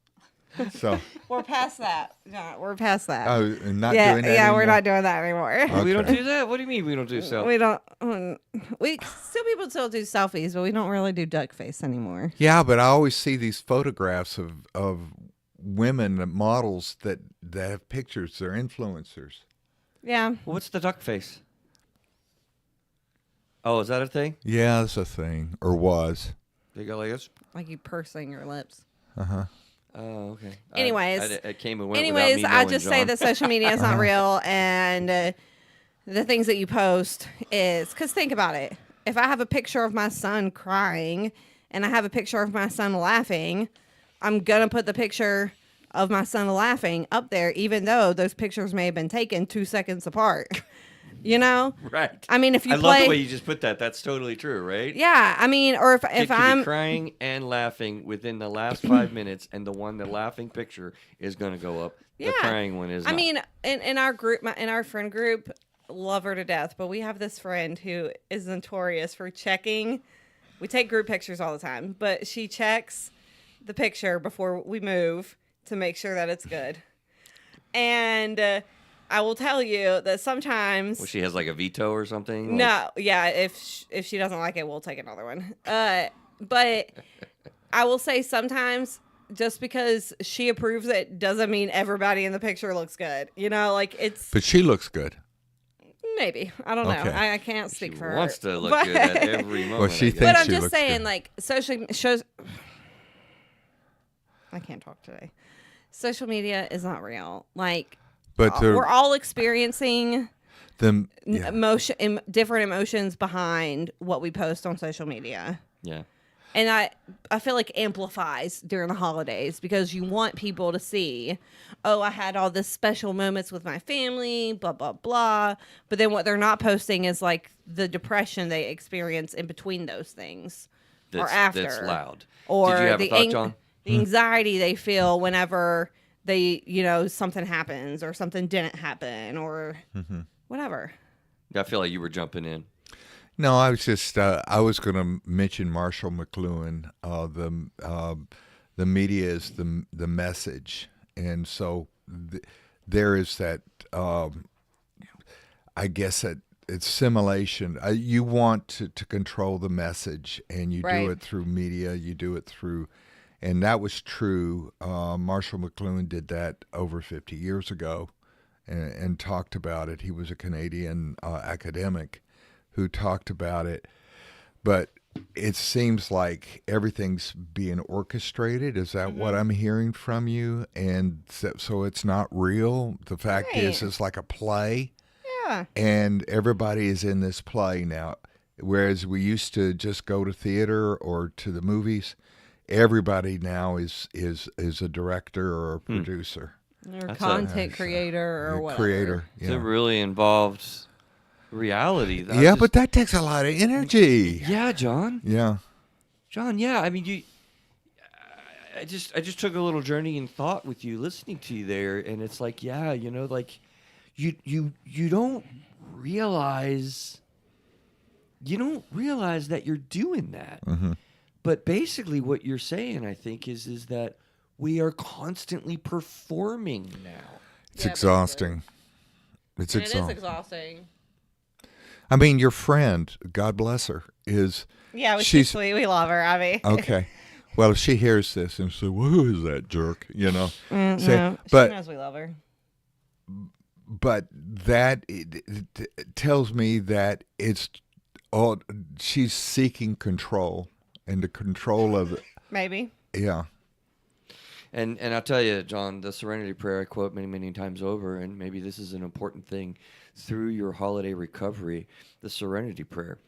So, We're past that. No, we're past that. oh, and not yeah, doing that yeah, anymore? we're not doing that anymore. We don't Okay. do that. What do you mean we don't do selfies? We don't. People still do selfies, but we don't really do duck face anymore. Yeah, but I always see these photographs of women models that have pictures. They're influencers. Yeah. Well, what's the duck face? Oh, is that a thing? Yeah, that's a thing, or was. They go like this. Like you pursing your lips. Oh, okay. Anyways. it came and went. Anyways, without me I knowing, just say John. that social media is not real, and the things that you post is because think about it. If I have a picture of my son crying and I have a picture of my son laughing, I'm gonna put the picture of my son laughing up there, even though those pictures may have been taken 2 seconds apart. You know? Right. I mean, if you I play, love the way you just put that. That's totally true, right? yeah. I mean, or It if could I'm be crying and laughing within the last 5 minutes, and the laughing picture is going to go up. Yeah. The crying one is. I not. mean, in our group, in our friend group, love her to death, but we have this friend who is notorious for checking. We take group pictures all the time, but she checks the picture before we move to make sure that it's good. And I will tell you that sometimes. Well, she has like a veto or something. No, yeah. If she doesn't like it, we'll take another one. But I will say sometimes just because she approves it doesn't mean everybody in the picture looks good. You know, like it's But she looks good. maybe I don't know. Okay. I can't She speak for wants her. to look but, good at every moment. Well, she I guess. thinks But I'm she just looks saying, good. like social shows. I can't talk today. Social media is not real. Like, But we're all experiencing yeah. different emotions behind what we post on social media. Yeah. And I feel like amplifies during the holidays because you want people to see, oh, I had all this special moments with my family, blah, blah, blah. But then what they're not posting is like the depression they experience in between those things or after. That's loud. Or Did you have the a thought, John? the anxiety they feel whenever they, something happens or something didn't happen or whatever. I feel like you were jumping in. No, I was just I was going to mention Marshall McLuhan. The media is the message, and so there is that. I guess that it's simulation. You want to control the message, and you Right. do it through media. You do it through, and that was true. Marshall McLuhan did that over 50 years ago, and talked about it. He was a Canadian academic who talked about it, but it seems like everything's being orchestrated. Is that what I'm hearing from you? And so it's not real. The fact is, Right. it's like a play, Yeah. and everybody is in this play now. Whereas we used to just go to theater or to the movies, everybody now is a director or a producer, Or That's content creator or a whatever. creator. So it really involved reality. Yeah, but that takes a lot of energy. Yeah, John. Yeah. John, yeah. I mean, I just took a little journey in thought with you, listening to you there, and it's like, yeah, like you don't realize that you're doing that. Mm-hmm. But basically, what you're saying, I think, is that we are constantly performing now. It's Yeah, exhausting. It's And it is exhausting. exhausting. I mean, your friend, God bless her, is Yeah, she's She's- sweet. We love her, Abby. okay. Well, if she hears this and says, "Well, who is that jerk?" Say, No, she but knows we love her. but that it tells me that it's all she's seeking control and the control of it. Maybe. Yeah. And I'll tell you, John, the Serenity Prayer I quote many, many times over, and maybe this is an important thing through your holiday recovery, the Serenity Prayer.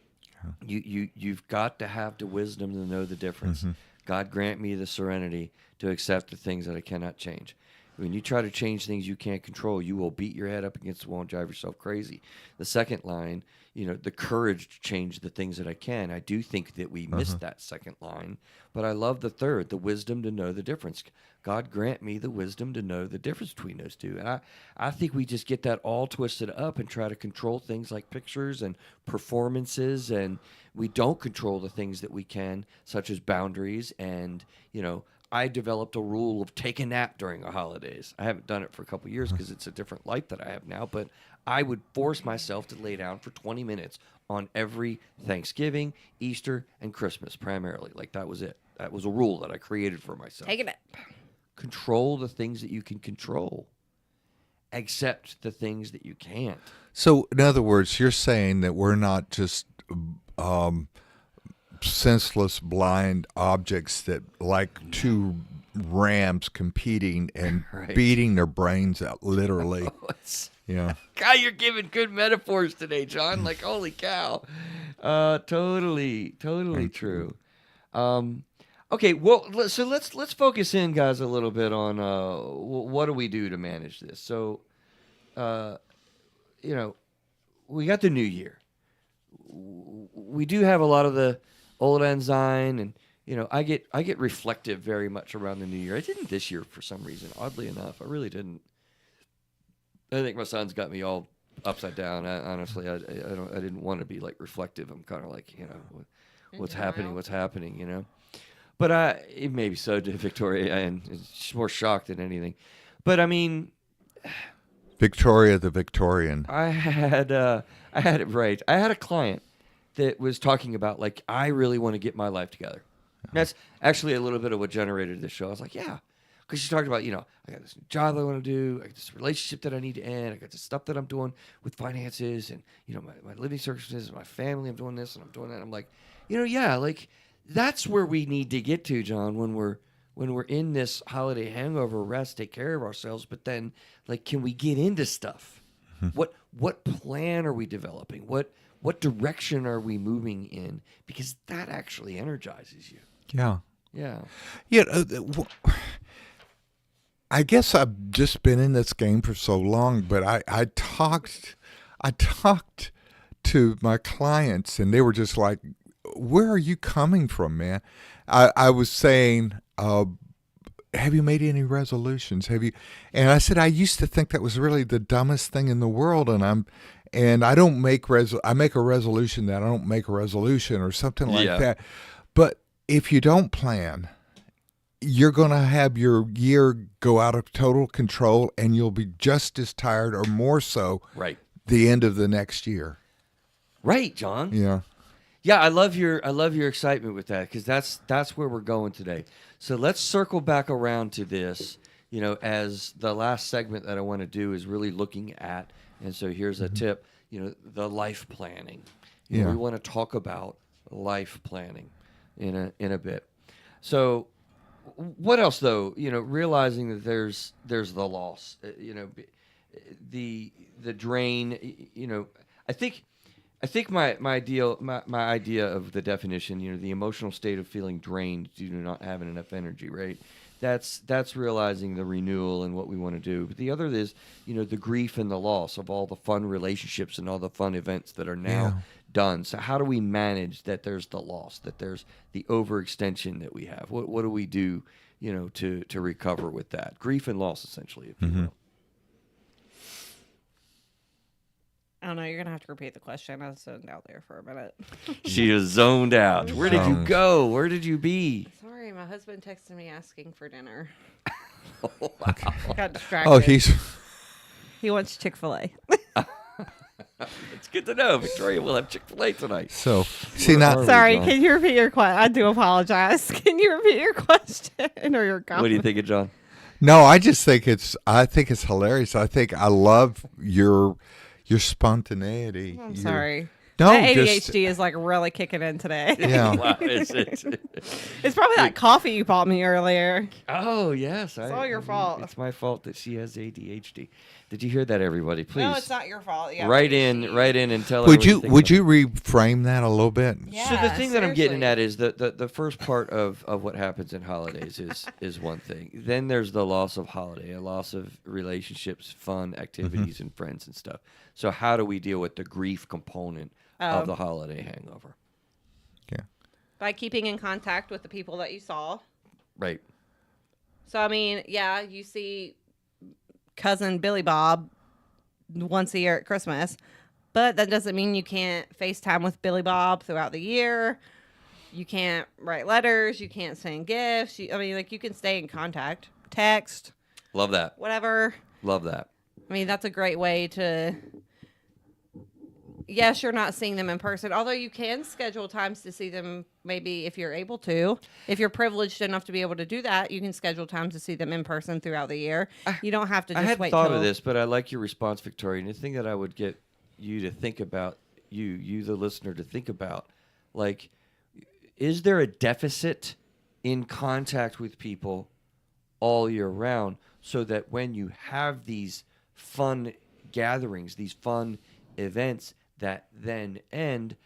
You've got to have the wisdom to know the difference. God grant me the serenity to accept the things that I cannot change. When you try to change things you can't control, you will beat your head up against the wall and drive yourself crazy. The second line, the courage to change the things that I can. I do think that we missed that second line, but I love the third, the wisdom to know the difference. God grant me the wisdom to know the difference between those two. And I think we just get that all twisted up and try to control things like pictures and performances, and we don't control the things that we can, such as boundaries and, I developed a rule of take a nap during the holidays. I haven't done it for a couple of years because it's a different life that I have now, but I would force myself to lay down for 20 minutes on every Thanksgiving, Easter, and Christmas primarily. Like that was it. That was a rule that I created for myself. Take it up. Control the things that you can control. Accept the things that you can't. So, in other words, you're saying that we're not just senseless, blind objects that like two rams competing and Right. beating their brains out, literally. Yeah. God, you're giving good metaphors today, John. Like, holy cow. Totally true. Okay, well, so let's focus in, guys, a little bit on what do we do to manage this. So, we got the new year. We do have a lot of the old ensign, and I get reflective very much around the new year. I didn't this year for some reason, oddly enough. I really didn't. I think my son's got me all upside down. Honestly, I didn't want to be like reflective. I'm kind of like, what's happening, But it may be so to Victoria, and she's more shocked than anything. But I mean, Victoria the Victorian. I had it right. I had a client that was talking about like, I really want to get my life together. That's actually a little bit of what generated this show. I was like, yeah. Because she talked about, I got this new job I want to do. I got this relationship that I need to end. I got this stuff that I'm doing with finances and, my living circumstances, my family. I'm doing this and I'm doing that. I'm like, yeah, like that's where we need to get to, John, when we're in this holiday hangover, rest, take care of ourselves. But then, like, can we get into stuff? What plan are we developing? What direction are we moving in? Because that actually energizes you. Yeah. Yeah. Yeah. I guess I've just been in this game for so long, but I talked to my clients, and they were just like, "Where are you coming from, man?" I was saying, "Have you made any resolutions? Have you?" And I said, "I used to think that was really the dumbest thing in the world, and I don't make I make a resolution that I don't make a resolution or something like that." But if you don't plan, you're going to have your year go out of total control, and you'll be just as tired or more so Right. the end of the next year. Right, John. Yeah. Yeah, I love your excitement with that, because that's where we're going today. So let's circle back around to this, as the last segment that I want to do is really looking at, and so here's a tip, the life planning. Yeah. We want to talk about life planning in a bit. So what else though? Realizing that there's the loss, the drain. I think my idea of the definition, the emotional state of feeling drained due to not having enough energy, right? That's realizing the renewal and what we want to do. But the other is, the grief and the loss of all the fun relationships and all the fun events that are now done. So how do we manage that there's the loss, that there's the overextension that we have? What do we do, to recover with that? Grief and loss, essentially, if you will. I don't know. You're going to have to repeat the question. I was zoned out there for a minute. She is zoned out. Where did you go? Where did you be? Sorry, my husband texted me asking for dinner. Oh, wow. Got distracted. Oh, He wants Chick-fil-A. It's good to know. Victoria will have Chick-fil-A tonight. so see Where now. are we, Sorry, John? can you repeat your question? I do apologize. Can you repeat your question or your comment? What do you think of John? No, I just think it's hilarious. I love your spontaneity. I'm sorry. No, That just ADHD is like really kicking in today. yeah. Wow, is it? It's probably that coffee you bought me earlier. Oh, yes. It's all your fault. It's my fault that she has ADHD. Did you hear that, everybody? Please. No, it's not your fault. Yeah, Write in and tell her. Would what you think would about you reframe that a little bit? Yeah, So the thing that I'm getting seriously. at is the first part of what happens in holidays is one thing. Then there's the loss of holiday, a loss of relationships, fun, activities, and friends and stuff. So how do we deal with the grief component of the holiday hangover? Yeah. By keeping in contact with the people that you saw. Right. So, I mean, yeah, you see cousin Billy Bob once a year at Christmas, but that doesn't mean you can't FaceTime with Billy Bob throughout the year. You can't write letters. You can't send gifts. I mean, like, you can stay in contact, text, Love that. whatever. Love that. I mean, that's a great way to. Yes, you're not seeing them in person, although you can schedule times to see them. Maybe if you're able to, if you're privileged enough to be able to do that, you can schedule times to see them in person throughout the year. You don't have to I just hadn't wait. thought till... of this, but I like your response, Victoria. And the thing that I would get you to think about, you the listener, to think about, like, is there a deficit in contact with people all year round, so that when you have these fun gatherings, these fun events that then end,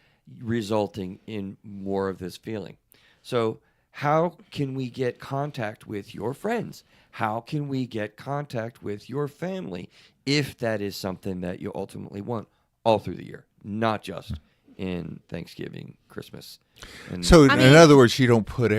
resulting in more of this feeling? So how can we get contact with your friends? How can we get contact with your family if that is something that you ultimately want all through the year, not just in Thanksgiving, Christmas? And So, I mean- in other words, you don't put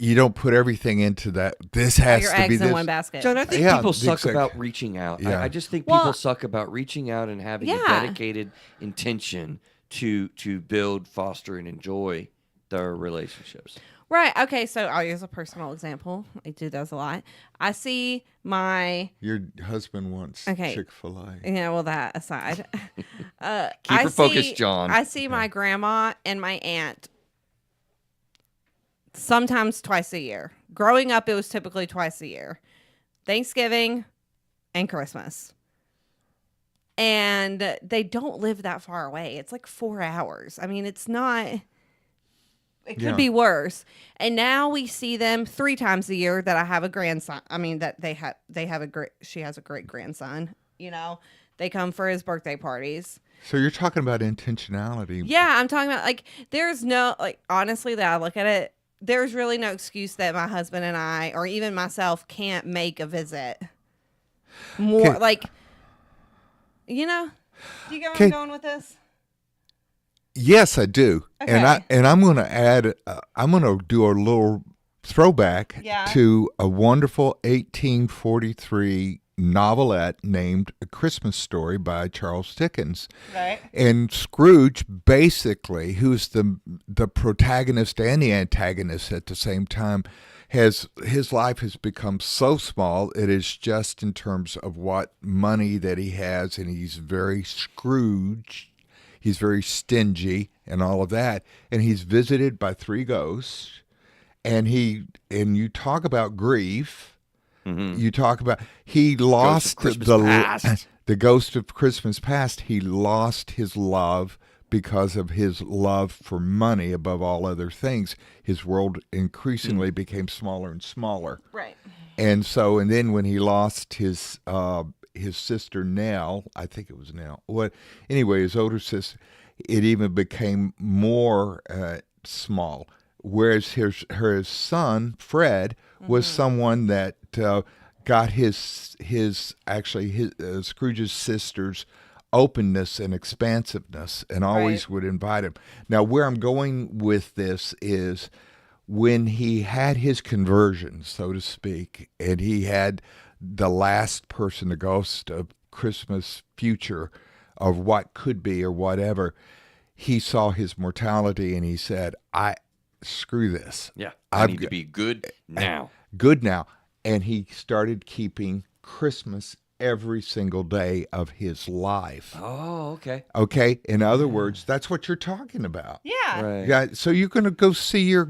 you don't put everything into that. This has your to be eggs in this. one basket. John, I think Yeah, people suck exactly. about reaching out. Yeah. I just think Well- people suck about reaching out and having a Yeah. dedicated intention to build, foster, and enjoy their relationships. Right. Okay. So I'll use a personal example. I do those a lot. I see my. Your husband wants Okay. Chick-fil-A. Yeah, well, that aside. Keep her focused, John. I see my grandma and my aunt sometimes twice a year. Growing up, it was typically twice a year. Thanksgiving and Christmas. And they don't live that far away. It's like 4 hours. I mean, it's not... It could Yeah. be worse. And now we see them 3 times a year that I have a grandson. I mean, that they have a great... She has a great grandson. You know, they come for his birthday parties. So you're talking about intentionality. Yeah, I'm talking about, like, there's no, like, honestly, that I look at it, there's really no excuse that my husband and I, or even myself, can't make a visit. More, Okay. like, you know, do you get where Okay. I'm going with this? Yes, I do. Okay. And I'm going to add. I'm going to do a little throwback Yeah. to a wonderful 1843 novelette named A Christmas Story by Charles Dickens. Right. And Scrooge, basically, who's the protagonist and the antagonist at the same time, his life has become so small. It is just in terms of what money that he has, and he's very Scrooge. He's very stingy and all of that. And he's visited by 3 ghosts. And you talk about grief. You talk about he lost Christmas Past. the ghost of Christmas past. He lost his love because of his love for money above all other things. His world increasingly became smaller and smaller. Right. And then when he lost his sister Nell, I think it was Nell. Anyway, his older sister, it even became more small. Whereas her son Fred was someone that got his Scrooge's sister's openness and expansiveness, and always Right. would invite him. Now, where I'm going with this is when he had his conversion, so to speak, and he had the last person, the ghost of Christmas future, of what could be or whatever, he saw his mortality and he said, screw this. Yeah, I've I need to got- be good now. Good now. And he started keeping Christmas every single day of his life. Oh, okay. Okay? In other words, that's what you're talking about. Yeah. Right. Yeah, so you're going to go see your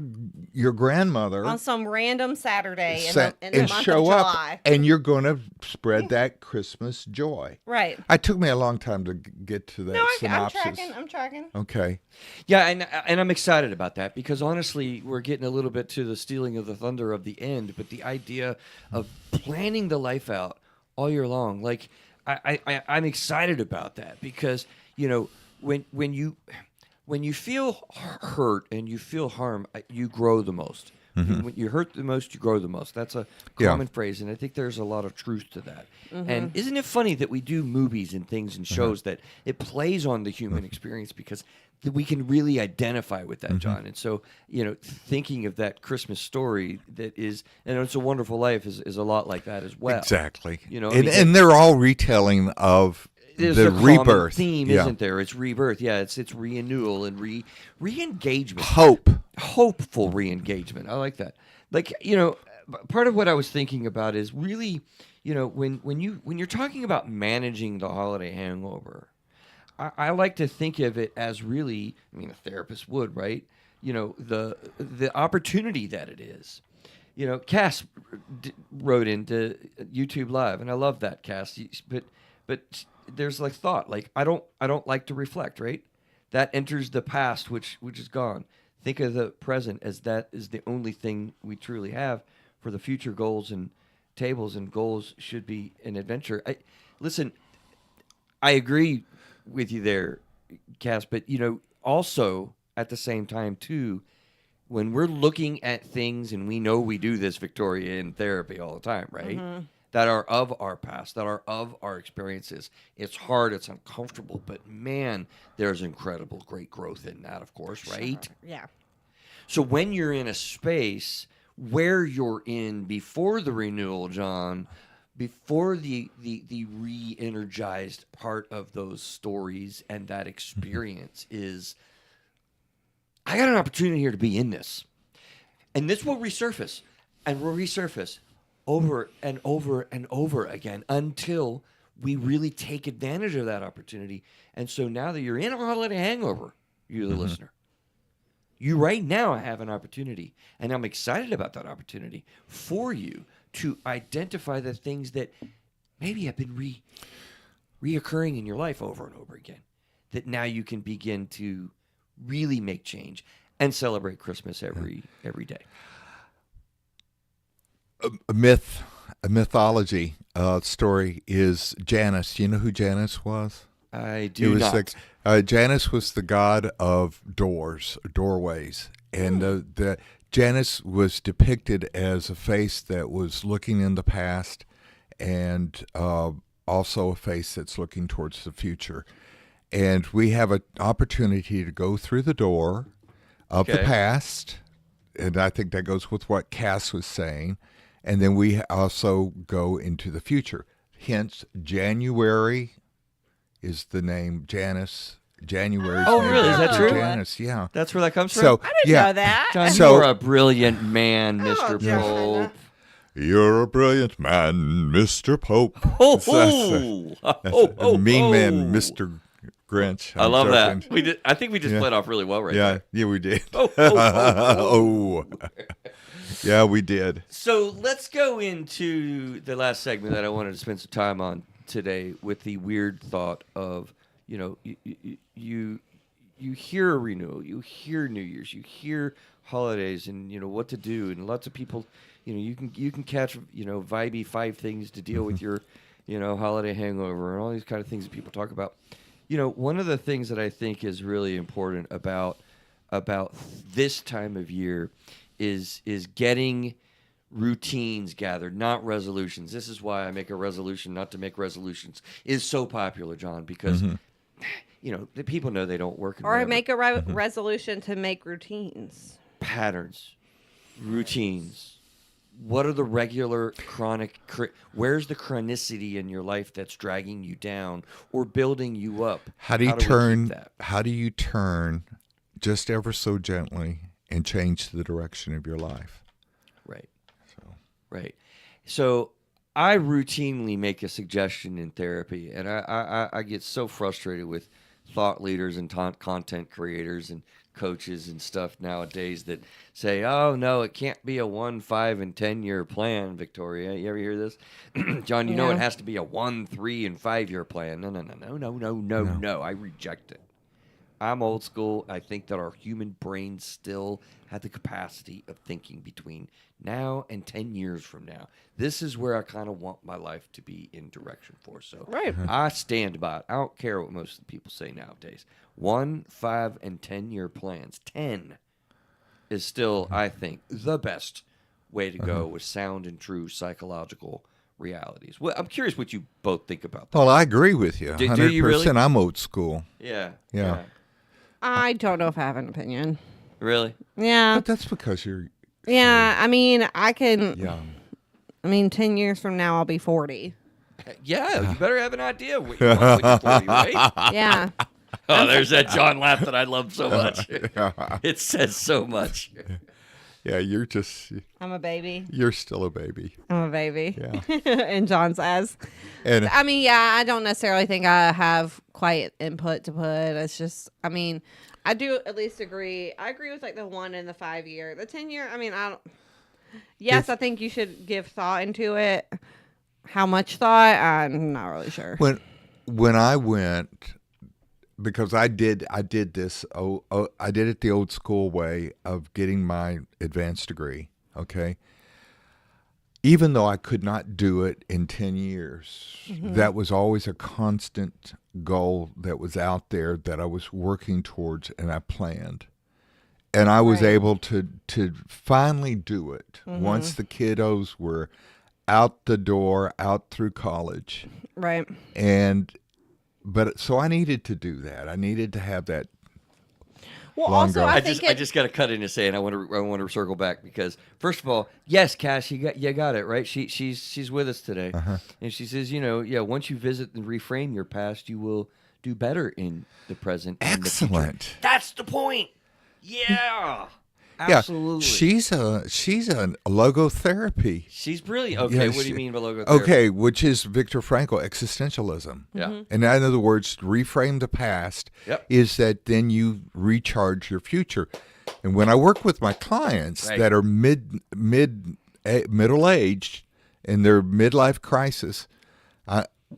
grandmother On some random Saturday in sa- the month show of up, July. and you're going to spread that Christmas joy. Right. It took me a long time to get to that No, I'm synopsis. tracking. I'm tracking. Okay. Yeah, and I'm excited about that because honestly, we're getting a little bit to the stealing of the thunder of the end, but the idea of planning the life out all year long, like I'm excited about that because when you feel hurt and you feel harm, you grow the most. When you hurt the most, you grow the most. That's a Yeah. common phrase, and I think there's a lot of truth to that. And isn't it funny that we do movies and things and shows that it plays on the human experience because we can really identify with that, John. And so, thinking of that Christmas story that is, and It's a Wonderful Life is a lot like that as well. Exactly. You know, I and, mean, and they're all retelling of there's the a common rebirth theme, isn't there? It's rebirth. Yeah, it's renewal and re-engagement. Hopeful re-engagement. I like that. Like, part of what I was thinking about is really, when you're talking about managing the holiday hangover, I like to think of it as really, I mean, a therapist would, right? The opportunity that it is. Cass wrote into YouTube Live, and I love that, Cass. But there's like thought, like I don't like to reflect, right? That enters the past, which is gone. Think of the present as that is the only thing we truly have for the future. Goals and tables and goals should be an adventure. Listen, I agree with you there, Cass, but also at the same time too, when we're looking at things, and we know we do this, Victoria, in therapy all the time, right? Mm-hmm. That are of our past, that are of our experiences. It's hard, it's uncomfortable, but man, there's incredible, great growth in that, of course, right? Sure. Yeah. So when you're in a space where you're in before the renewal, John, before the re-energized part of those stories and that experience is, I got an opportunity here to be in this. And this will resurface and will resurface over and over and over again until we really take advantage of that opportunity. And so now that you're in a holiday hangover, you the listener, you right now have an opportunity. And I'm excited about that opportunity for you to identify the things that maybe have been reoccurring in your life over and over again, that now you can begin to really make change and celebrate Christmas every day. A mythology story is Janus. You know who Janus was? I do not. Janus was the god of doorways, and the Janus was depicted as a face that was looking in the past, and also a face that's looking towards the future. And we have an opportunity to go through the door of the past, and I think that goes with what Cass was saying. And then we also go into the future. Hence, January is the name Janus. January. Oh, really? Is that true? Janus, yeah. That's where that comes from? I didn't know that. John, you're a brilliant man, Mr. Pope. You're a brilliant man, Mr. Pope. Oh, mean man, Mr. Grinch. I love that. I think we just played off really well right there. Yeah, we did. Oh. Yeah, we did. So let's go into the last segment that I wanted to spend some time on today with the weird thought of, you hear a renewal, you hear New Year's, you hear holidays, and what to do, and lots of people, you can catch vibey 5 things to deal with your holiday hangover and all these kind of things that people talk about. One of the things that I think is really important about this time of year is getting routines gathered, not resolutions. This is why I make a resolution not to make resolutions is so popular, John, because the people know they don't work. Or make a resolution to make routines. Patterns, routines. What are the regular chronic? Where's the chronicity in your life that's dragging you down or building you up? How do you turn just ever so gently and change the direction of your life? Right. So I routinely make a suggestion in therapy, and I get so frustrated with thought leaders and content creators and coaches and stuff nowadays that say, oh, no, it can't be a 1, 5, and 10-year plan, Victoria. You ever hear this? John, you know it has to be a 1, 3, and 5-year plan. No. I reject it. I'm old school. I think that our human brains still have the capacity of thinking between now and 10 years from now. This is where I kind of want my life to be in direction for. So I stand by it. I don't care what most of the people say nowadays. 1, 5, and 10-year plans. 10 is still, I think, the best way to go with sound and true psychological realities. Well, I'm curious what you both think about that. Well, I agree with you. 100%. Do you really? I'm old school. Yeah. I don't know if I have an opinion. Really? Yeah. But that's because you're... Yeah, I mean, I can... young. I mean, 10 years from now, I'll be 40. Yeah, you better have an idea what you want when you're 40, right? Yeah. Oh, there's that John laugh that I love so much. It says so much. Yeah, I'm a baby. you're still a baby. I'm a baby. Yeah. In John's eyes. And I mean, yeah, I don't necessarily think I have quite input to put. It's just, I mean, I do at least agree. I agree with like the 1 and the 5 year. The 10 year, I mean, I don't. Yes, I think you should give thought into it. How much thought? I'm not really sure. when I went, because I did this. I did it the old school way of getting my advanced degree. Okay. Even though I could not do it in 10 years, that was always a constant goal that was out there that I was working towards, and I planned. And I was Right. able to finally do it once the kiddos were out the door, out through college. Right. But so I needed to do that. I needed to have that. Well, Longer. also, I I think just got to cut in and say, and I want to circle back because first of all, yes, Cash, you got it right. She's with us today, and she says, once you visit and reframe your past, you will do better in the present. and the future. Excellent. That's the point. Yeah. Yeah, Absolutely. she's a logotherapy. She's brilliant. Okay, Yeah, what do she- you mean by logo? Okay, which is Viktor Frankl existentialism. Yeah. And in other words, reframe the past Yep. is that then you recharge your future. And when I work with my clients Right. that are middle aged in their midlife crisis,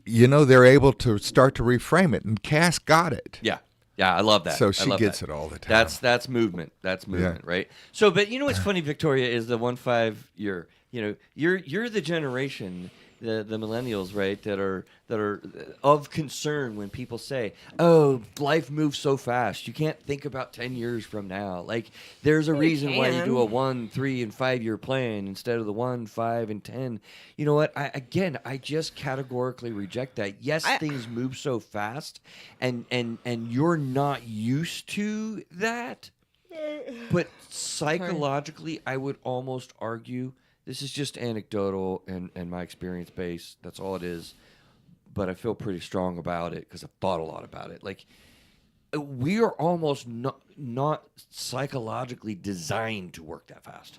they're able to start to reframe it. And Cass got it. Yeah. Yeah, I love that. So I she love gets that. it all the time. That's movement. That's movement, right? So, but you know what's funny, Victoria, is the 1-5 year. You're the generation, the millennials, right? That are of concern when people say, "Oh, life moves so fast. You can't think about 10 years from now." Like, there's a reason why you can. do a 1, 3, and 5 year plan instead of the 1, 5, and 10. You know what? I just categorically reject that. Yes, things move so fast, and you're not used to that. But psychologically, I would almost argue this is just anecdotal and my experience base. That's all it is. But I feel pretty strong about it because I've thought a lot about it. Like, we are almost not psychologically designed to work that fast.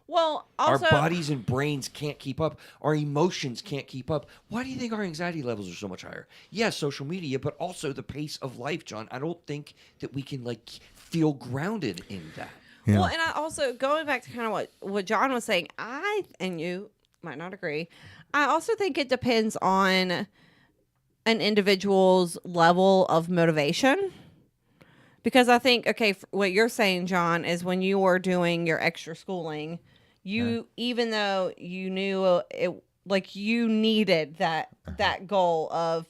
well, also, Our bodies and brains can't keep up. Our emotions can't keep up. Why do you think our anxiety levels are so much higher? Yes, social media, but also the pace of life, John. I don't think that we can feel grounded in that. Yeah. Well, and I also going back to kind of what John was saying, and you might not agree. I also think it depends on an individual's level of motivation. Because I think, okay, what you're saying, John, is when you were doing your extra schooling, even though you knew it, like you needed that goal of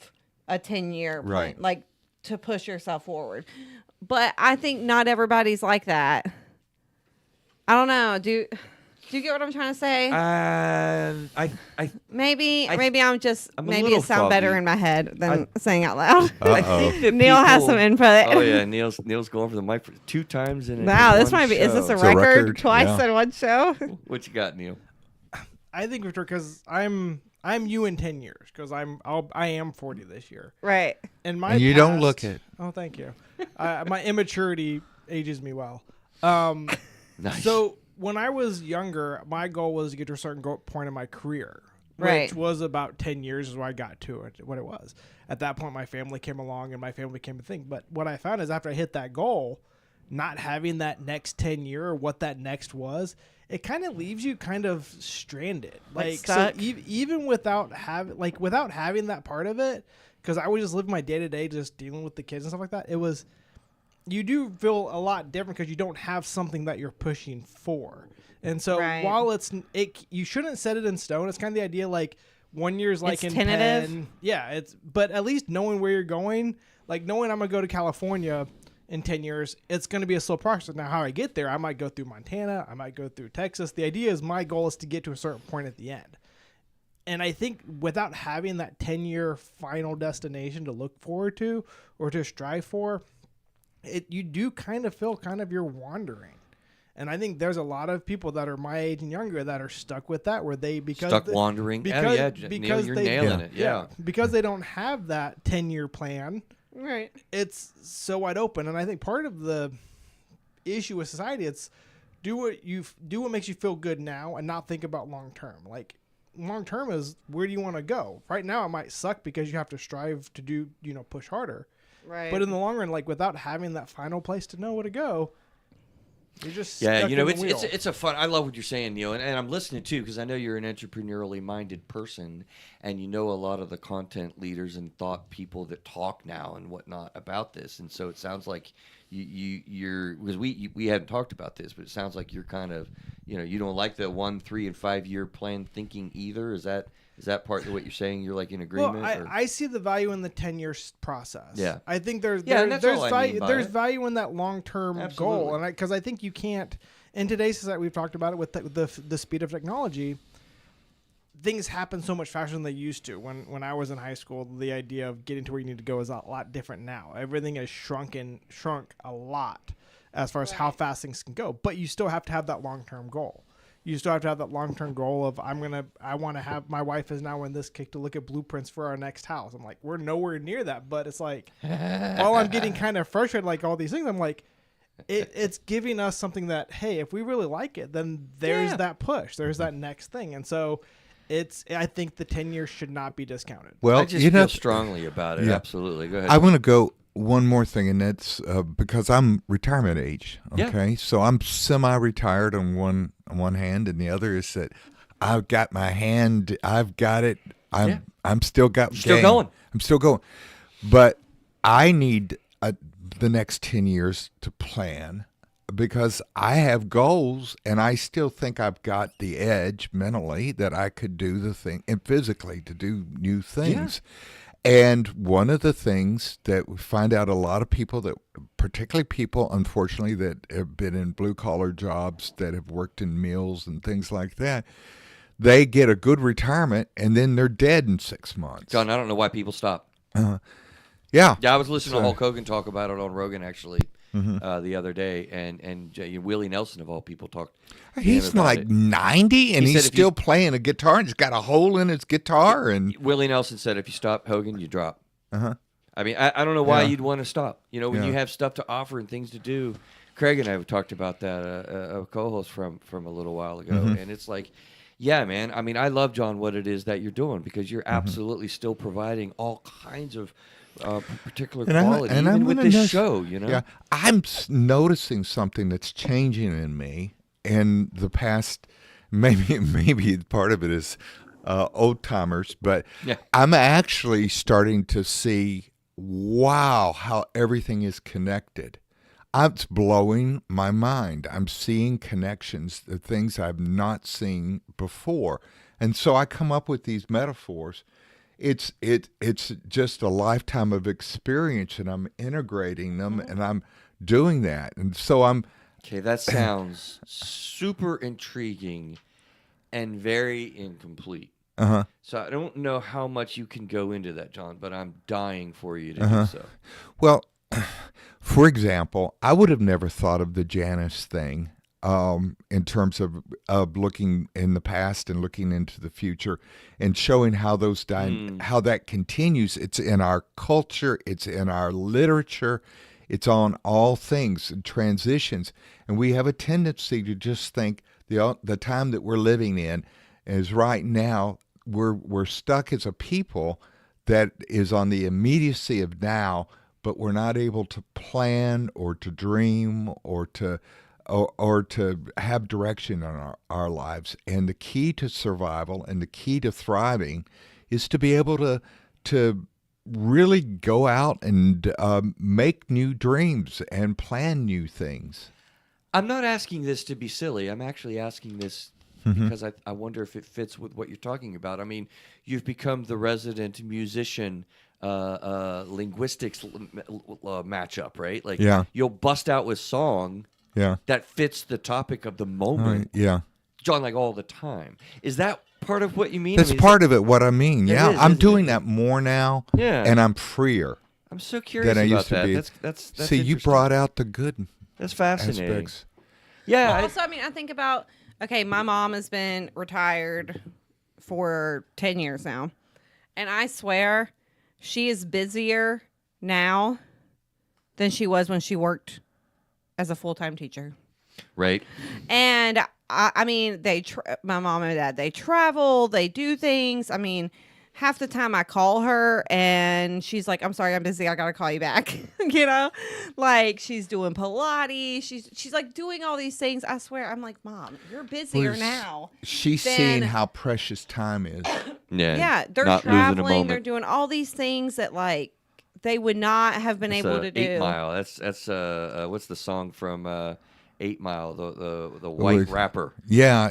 a 10-year plan, Right. like to push yourself forward. But I think not everybody's like that. I don't know. Do you get what I'm trying to say? Maybe I'm just I'm a maybe little it sounds better foggy. in my head than saying out loud. I think that Neil has people- some input. Oh yeah, Neil's going for the mic 2 times in Wow, in this one might be. Is this show. a It's a record? record, Twice yeah. in one show? What you got, Neil? I think Victor, because I'm you in 10 years, because I am 40 this year, Right. and my And you don't past- look it. Oh, thank you. My immaturity ages me well. Nice. So when I was younger, my goal was to get to a certain point in my career, Right. which was about 10 years is where I got to it, what it was. At that point, my family came along and my family became a thing. But what I found is after I hit that goal, not having that next 10 year or what that next was, it kind of leaves you kind of stranded. Like stuck? so even without having that part of it, because I would just live my day to day just dealing with the kids and stuff like that, you do feel a lot different because you don't have something that you're pushing for. And so Right. while you shouldn't set it in stone. It's kind of the idea like 1 year's like It's in tentative? pen. Yeah, but at least knowing where you're going, like knowing I'm going to go to California in 10 years, it's going to be a slow process. Now, how I get there, I might go through Montana, I might go through Texas. The idea is my goal is to get to a certain point at the end. And I think without having that 10-year final destination to look forward to or to strive for, you do kind of feel you're wandering. And I think there's a lot of people that are my age and younger that are stuck with that, where they Stuck wandering. because Neil, you're nailing it. Yeah. because they don't have that 10-year plan. Right. It's so wide open, and I think part of the issue with society, it's do what makes you feel good now, and not think about long term. Like long term is, where do you want to go? Right now, it might suck because you have to strive to do push harder. Right. But in the long run, like without having that final place to know where to go, you're just Yeah, stuck in the wheel. it's a fun. I love what you're saying, Neil, and I'm listening too because I know you're an entrepreneurially minded person, and you know a lot of the content leaders and thought people that talk now and whatnot about this, and so it sounds like you're because we hadn't talked about this, but it sounds like you're kind of you don't like the 1, 3, and 5 year plan thinking either. Is that part of what you're saying? You're like in agreement? Well, I see the value in the 10-year process. Yeah. I think there's that's all I value mean by there's it. value in that long-term Absolutely. goal, and because I think you can't, in today's society, we've talked about it with the speed of technology. Things happen so much faster than they used to. When I was in high school, the idea of getting to where you need to go is a lot different now. Everything has shrunk a lot as far as how fast things can go, but you still have to have that long-term goal. You still have to have that long-term goal of I want to have, my wife is now in this kick to look at blueprints for our next house. I'm like, we're nowhere near that, but it's like, while I'm getting kind of frustrated, like all these things, I'm like, it's giving us something that, hey, if we really like it, then there's that push, there's that next thing. And so I think the 10 years should not be discounted. Well, I just feel strongly about it. Yeah. Absolutely. Go ahead. I want to go one more thing, and that's because I'm retirement age. Yeah. Okay, so I'm semi-retired on one hand, and the other is that I've got my hand. I've got it. I'm still got. Still game. going. I'm still going, but I need the next 10 years to plan because I have goals, and I still think I've got the edge mentally that I could do the thing, and physically to do new things. And one of the things that we find out, a lot of people that, particularly people, unfortunately, that have been in blue-collar jobs, that have worked in mills and things like that, they get a good retirement, and then they're dead in 6 months. John, I don't know why people stop. Yeah. Yeah, I was listening to Hulk Hogan talk about it on Rogan, actually, the other day, and Willie Nelson, of all people, talked to him He's about like it. 90, and He he's said if still playing a guitar, and he's got a hole in his guitar. And Willie Nelson said, if you stop, Hogan, you drop. Uh-huh. I mean, I don't know why Yeah. you'd want to stop. When Yeah. you have stuff to offer and things to do. Craig and I have talked about that, a co-host from a little while ago, and it's like, yeah, man. I mean, I love, John, what it is that you're doing because you're absolutely still providing all kinds of particular quality, even with this show, Yeah, I'm noticing something that's changing in me in the past. Maybe part of it is old timers, but Yeah. I'm actually starting to see, wow, how everything is connected. It's blowing my mind. I'm seeing connections, the things I've not seen before, and so I come up with these metaphors. It's just a lifetime of experience, and I'm integrating them, and I'm doing that, and so I'm. Okay, that sounds super intriguing and very incomplete. Uh-huh. So I don't know how much you can go into that, John, but I'm dying for you to do so. Well, for example, I would have never thought of the Janice thing in terms of looking in the past and looking into the future and showing how those how that continues. It's in our culture. It's in our literature. It's on all things and transitions. And we have a tendency to just think the time that we're living in is right now. We're stuck as a people that is on the immediacy of now, but we're not able to plan or to dream or to have direction in our lives. And the key to survival and the key to thriving is to be able to really go out and make new dreams and plan new things. I'm not asking this to be silly. I'm actually asking this because I wonder if it fits with what you're talking about. I mean, you've become the resident musician linguistics matchup, right? Like, Yeah. you'll bust out with song Yeah. that fits the topic of the moment, Yeah. John, like all the time. Is that part of what you mean? That's I mean, part of it, what I mean. It Yeah. is, I'm isn't doing it? that more now. Yeah. And I'm freer I'm so curious than I about used to that. be. That's See, you interesting. brought out the good That's fascinating. aspects. Yeah. Well, also, I mean, I think about, okay, my mom has been retired for 10 years now. And I swear she is busier now than she was when she worked as a full-time teacher. right. And I mean, my mom and dad, they travel, they do things. I mean, half the time I call her and she's like, "I'm sorry, I'm busy. I gotta call you back." You know, like she's doing Pilates. She's like doing all these things. I swear, I'm like, "Mom, you're busier Well, now." She's Then- seeing how precious time is. Yeah. Yeah, they're not losing a traveling. moment. They're doing all these things that like they would not have been It's, able to do. 8 Mile. That's what's the song from 8 Mile? The white was- rapper. Yeah.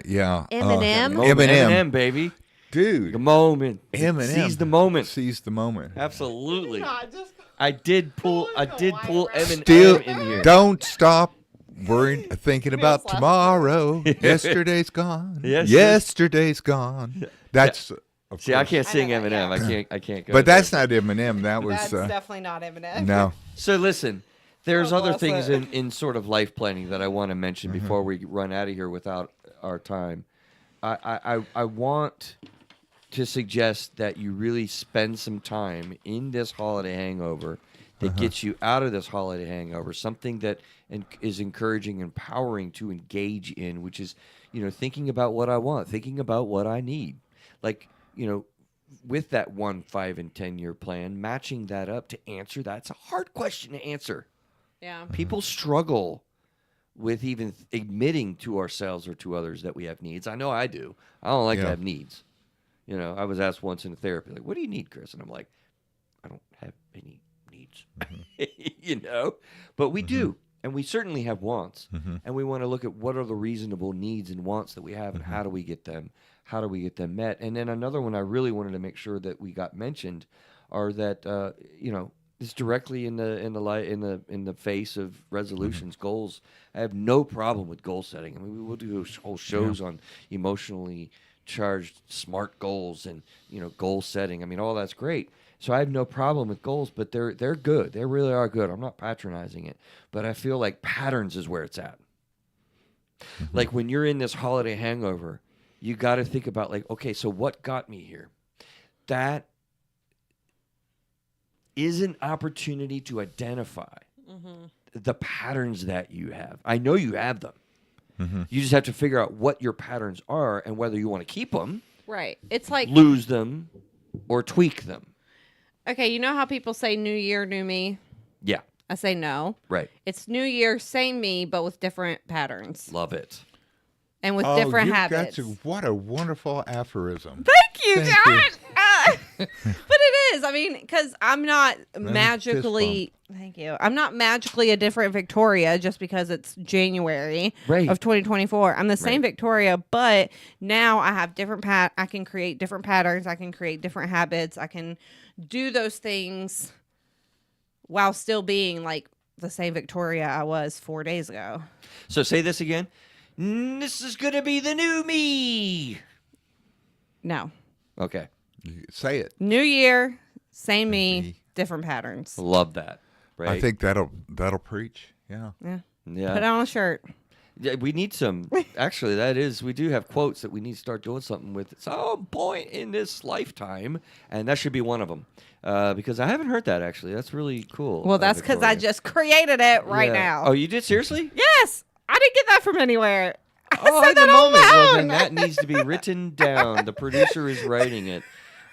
Eminem? Eminem, baby. The Dude. moment. Eminem. Seize the moment. Seize the moment. Absolutely. I did pull Eminem Still, in here. don't stop worrying, thinking about tomorrow. Yesterday's gone. Yes, Yesterday's gone. That's. Of See, I course. can't sing I know that, Eminem. yeah. I can't go. But there. that's not Eminem. That was That's definitely not Eminem. no. So listen, there's Oh, other bless things it. in sort of life planning that I want to mention Mm-hmm. before we run out of here without our time. I want to suggest that you really spend some time in this holiday hangover that gets you out of this holiday hangover, something that is encouraging, empowering to engage in, which is, thinking about what I want, thinking about what I need. Like, with that 1, 5, and 10-year plan, matching that up to answer that's a hard question to answer. Yeah. People struggle with even admitting to ourselves or to others that we have needs. I know I do. I don't like to Yeah. have needs. I was asked once in a therapy, like, "What do you need, Chris?" And I'm like, "I don't have any needs." But we do. And we certainly have wants. And we want to look at what are the reasonable needs and wants that we have and how do we get them? How do we get them met? And then another one I really wanted to make sure that we got mentioned are that it's directly in the face of resolutions, goals. I have no problem with goal setting. I mean, we will do whole shows on emotionally charged smart goals and goal setting. I mean, all that's great. So I have no problem with goals, but they're good. They really are good. I'm not patronizing it, but I feel like patterns is where it's at. Like when you're in this holiday hangover, you got to think about like, okay, so what got me here? That is an opportunity to identify the patterns that you have. I know you have them. You just have to figure out what your patterns are and whether you want to keep them, Right. It's like, lose them, or tweak them. okay, you know how people say New Year, new me? Yeah, I say no. right. It's New Year, same me, but with different patterns Love it. and with Oh, different you've habits. got to, what a wonderful aphorism. Thank you, Thank you. John. But it is. I mean, because I'm not me magically. Thank you. I'm not magically a different Victoria just because it's January Right. of 2024. I'm the same Right. Victoria, but now I have different I can create different patterns. I can create different habits. I can do those things while still being like the same Victoria I was 4 days ago. So say this again. This is going to be the new me. No. Okay. You say it. New year, same me, Me. different patterns. Love that. Right. I think that'll preach. Yeah. Yeah. Yeah. Put on a shirt. Yeah, we need some. Actually, we do have quotes that we need to start doing something with at some point in this lifetime, and that should be one of them. Because I haven't heard that actually. That's really cool. Well, that's because I Victoria. just created it right Yeah. now. Oh, you did seriously? Yes, I didn't get that from anywhere. Oh, said at the that on moment. my Well, then own. that needs to be written down. The producer is writing it.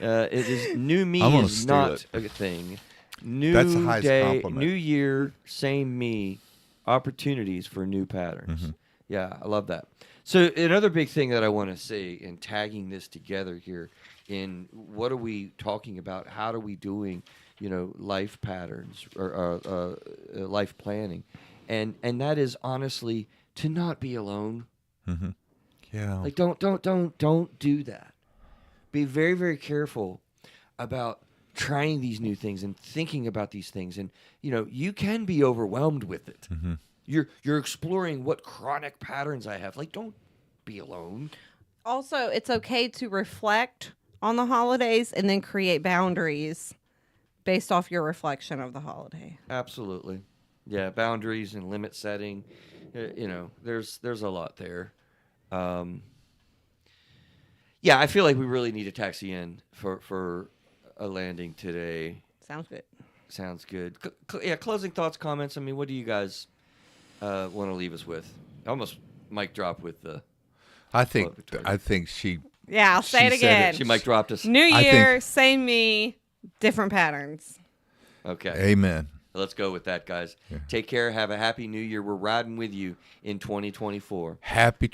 It is new me I'm gonna is steal not it. a thing. New That's the highest day, compliment. new year, same me. Opportunities for new patterns. Mm-hmm. Yeah, I love that. So another big thing that I want to say in tagging this together here in what are we talking about? How are we doing, life patterns or life planning, and that is honestly to not be alone. Yeah. Like don't do that. Be very, very careful about trying these new things and thinking about these things, and you can be overwhelmed with it. You're exploring what chronic patterns I have. Like, don't be alone. Also, it's okay to reflect on the holidays and then create boundaries based off your reflection of the holiday. Absolutely. Yeah, boundaries and limit setting. There's a lot there. Yeah, I feel like we really need to taxi in for a landing today. Sounds good. Sounds good. Yeah, closing thoughts, comments. I mean, what do you guys want to leave us with? Almost mic drop with the. I think she. Yeah, I'll say it She said again. She mic dropped us. New I year, think- same me, different patterns. Okay. Amen. Let's go with that, guys. Take care. Have a happy new year. We're riding with you in 2024. Happy